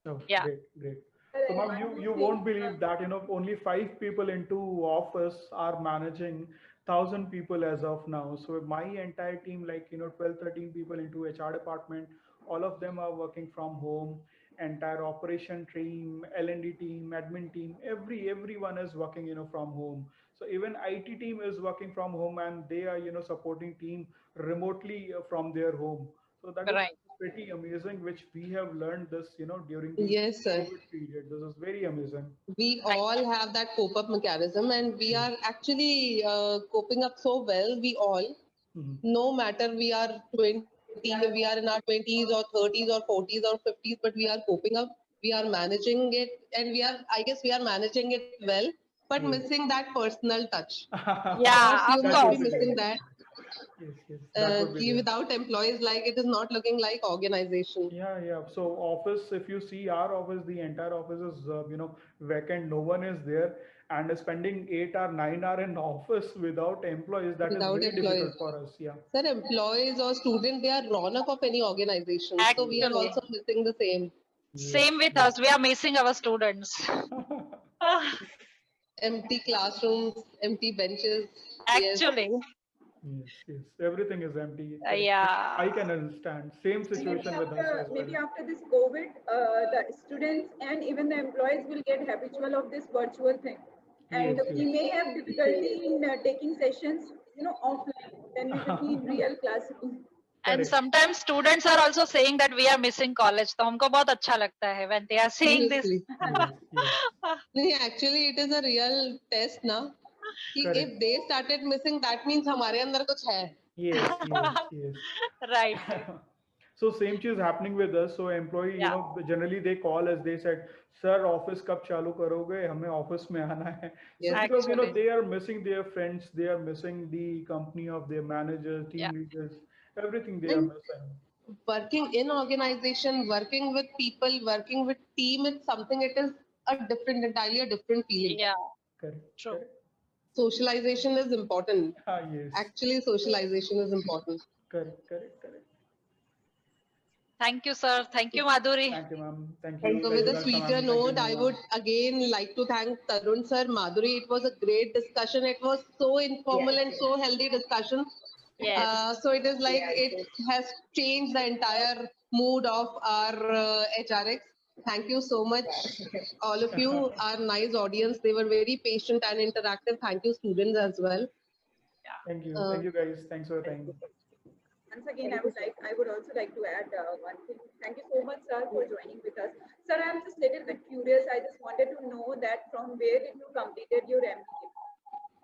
S2: Oh,
S9: Yeah.
S2: great, great. So, ma'am, you won't believe that, only 5 people into office are managing 1,000 people as of now. So my entire team, like, 12, 13 people into HR department, all of them are working from home. Entire operation team, L&D team, admin team, everyone is working, from home. So even IT team is working from home, and they are, supporting team remotely from their home. So that is
S9: Right.
S2: pretty amazing, which we have learned this, during the
S4: Yes, sir.
S2: COVID period. This is very amazing.
S4: We all have that cope-up mechanism, and we are actually coping up so well. We all, no matter we are 20, we are in our 20s or 30s or 40s or 50s, but we are coping up. We are managing it, and I guess we are managing it well, but missing that personal touch.
S9: Yeah,
S4: You
S9: of
S4: must
S9: course.
S4: be missing that.
S2: Yes, that would be there.
S4: Without employees, like it is not looking like organization.
S2: Yeah. So office, if you see our office, the entire office is, vacant. No one is there, and spending 8 or 9 hours in office without employees, that is
S4: Without
S2: very
S4: employees.
S2: difficult for us. Yeah.
S4: Sir, employees or students, they are ronak of any organization. So we are
S9: Actually.
S4: also missing the same.
S9: Same with us. We are missing our students.
S4: Empty classrooms, empty benches. Yes.
S9: Actually.
S2: Yes. Everything is empty. Correct.
S9: Yeah.
S2: I can understand. Same situation with us as
S1: Maybe
S2: well.
S1: after this COVID, the students and even the employees will get habitual of this virtual thing. And
S2: Yes,
S1: we may have difficulty in taking sessions, offline. Then we will need real classroom.
S9: And
S2: Correct.
S9: sometimes students are also saying that we are missing college. तो हमको बहुत अच्छा लगता है when they are saying this.
S4: Seriously.
S2: Yes.
S4: No, actually, it is a real test now. कि
S2: Correct.
S4: if they started missing, that means हमारे अंदर कुछ है.
S2: Yes.
S9: Right.
S2: So same cheez happening with us. So employee,
S9: Yeah.
S2: generally they call us. They said, "Sir, office कब चालू करोगे? हमें office में आना है." So
S4: Yes.
S2: because
S9: Actually.
S2: they are missing their friends, they are missing the company of their managers, team
S9: Yeah.
S2: leaders, everything they are
S4: And
S2: missing.
S4: working in organization, working with people, working with team, it's something. It is entirely a different feeling.
S9: Yeah.
S2: Correct.
S9: True.
S2: Correct.
S4: Socialization is important.
S2: Yes.
S4: Actually, socialization is important.
S2: Correct.
S9: Thank you, sir. Thank you, Madhuri.
S2: Thank you, ma'am. Thank
S3: Thank
S2: you.
S3: you.
S10: So with a
S2: Ranjana
S10: sweeter
S2: ma'am. Thank you,
S10: note, I
S2: Neha.
S10: would again like to thank Tarun sir, Madhuri. It was a great discussion. It was so informal
S3: Yes,
S10: and so healthy discussion.
S9: Yes.
S10: So it is like
S3: yes,
S10: it has changed the entire mood of our HRX. Thank you so much, all of you, our nice audience. They were very patient and interactive. Thank you, students, as well.
S2: Thank you.
S10: Uh,
S2: Thank you, guys. Thanks for your time.
S1: Once again,
S3: Thank you,
S1: I would also like to add one thing. Thank you so much, sir, for joining with us. Sir, I'm just a little bit curious. I just wanted to know that from where did you completed your MBA?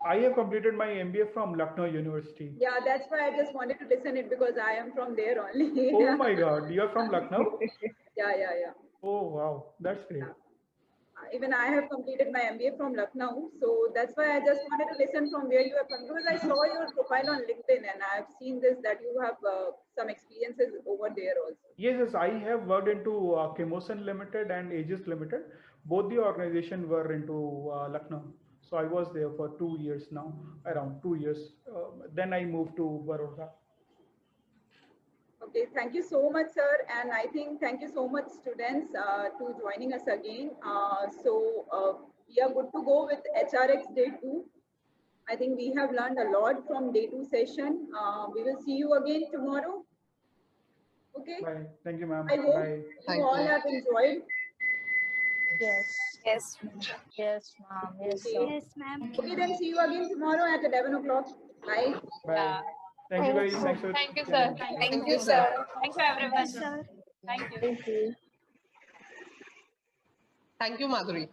S2: I have completed my MBA from Lucknow University.
S1: Yeah, that's why I just wanted to listen it because I am from there only.
S2: Oh my God, you are from Lucknow?
S1: Yeah.
S2: Oh wow, that's great.
S1: Even I have completed my MBA from Lucknow, so that's why I just wanted to listen from where you are from, because I saw your profile on LinkedIn and I've seen this that you have some experiences over there also.
S2: Yes, I have worked into Chemosan Limited and Aegis Limited. Both the organization were into Lucknow. So I was there for 2 years now, around 2 years. Then I moved to Baroda.
S1: Okay, thank you so much, sir. And I think thank you so much, students, to joining us again. We are good to go with HRX Day 2. I think we have learned a lot from Day 2 session. We will see you again tomorrow. Okay.
S2: Bye. Thank you, ma'am.
S1: I hope
S2: Bye.
S1: you all have enjoyed.
S5: Yes.
S7: Yes.
S5: Yes, ma'am. Yes,
S1: Okay.
S5: sir.
S7: Yes, ma'am.
S1: Okay, then see you again tomorrow at 11 o'clock. Bye.
S2: Bye. Thank you, guys. Thanks for
S9: Thank you, sir.
S2: tuning in.
S10: Thank you, sir.
S9: Thank you,
S7: Thank you,
S9: everyone.
S7: sir.
S9: Thank you.
S3: Thank you.
S10: Thank you, Madhuri.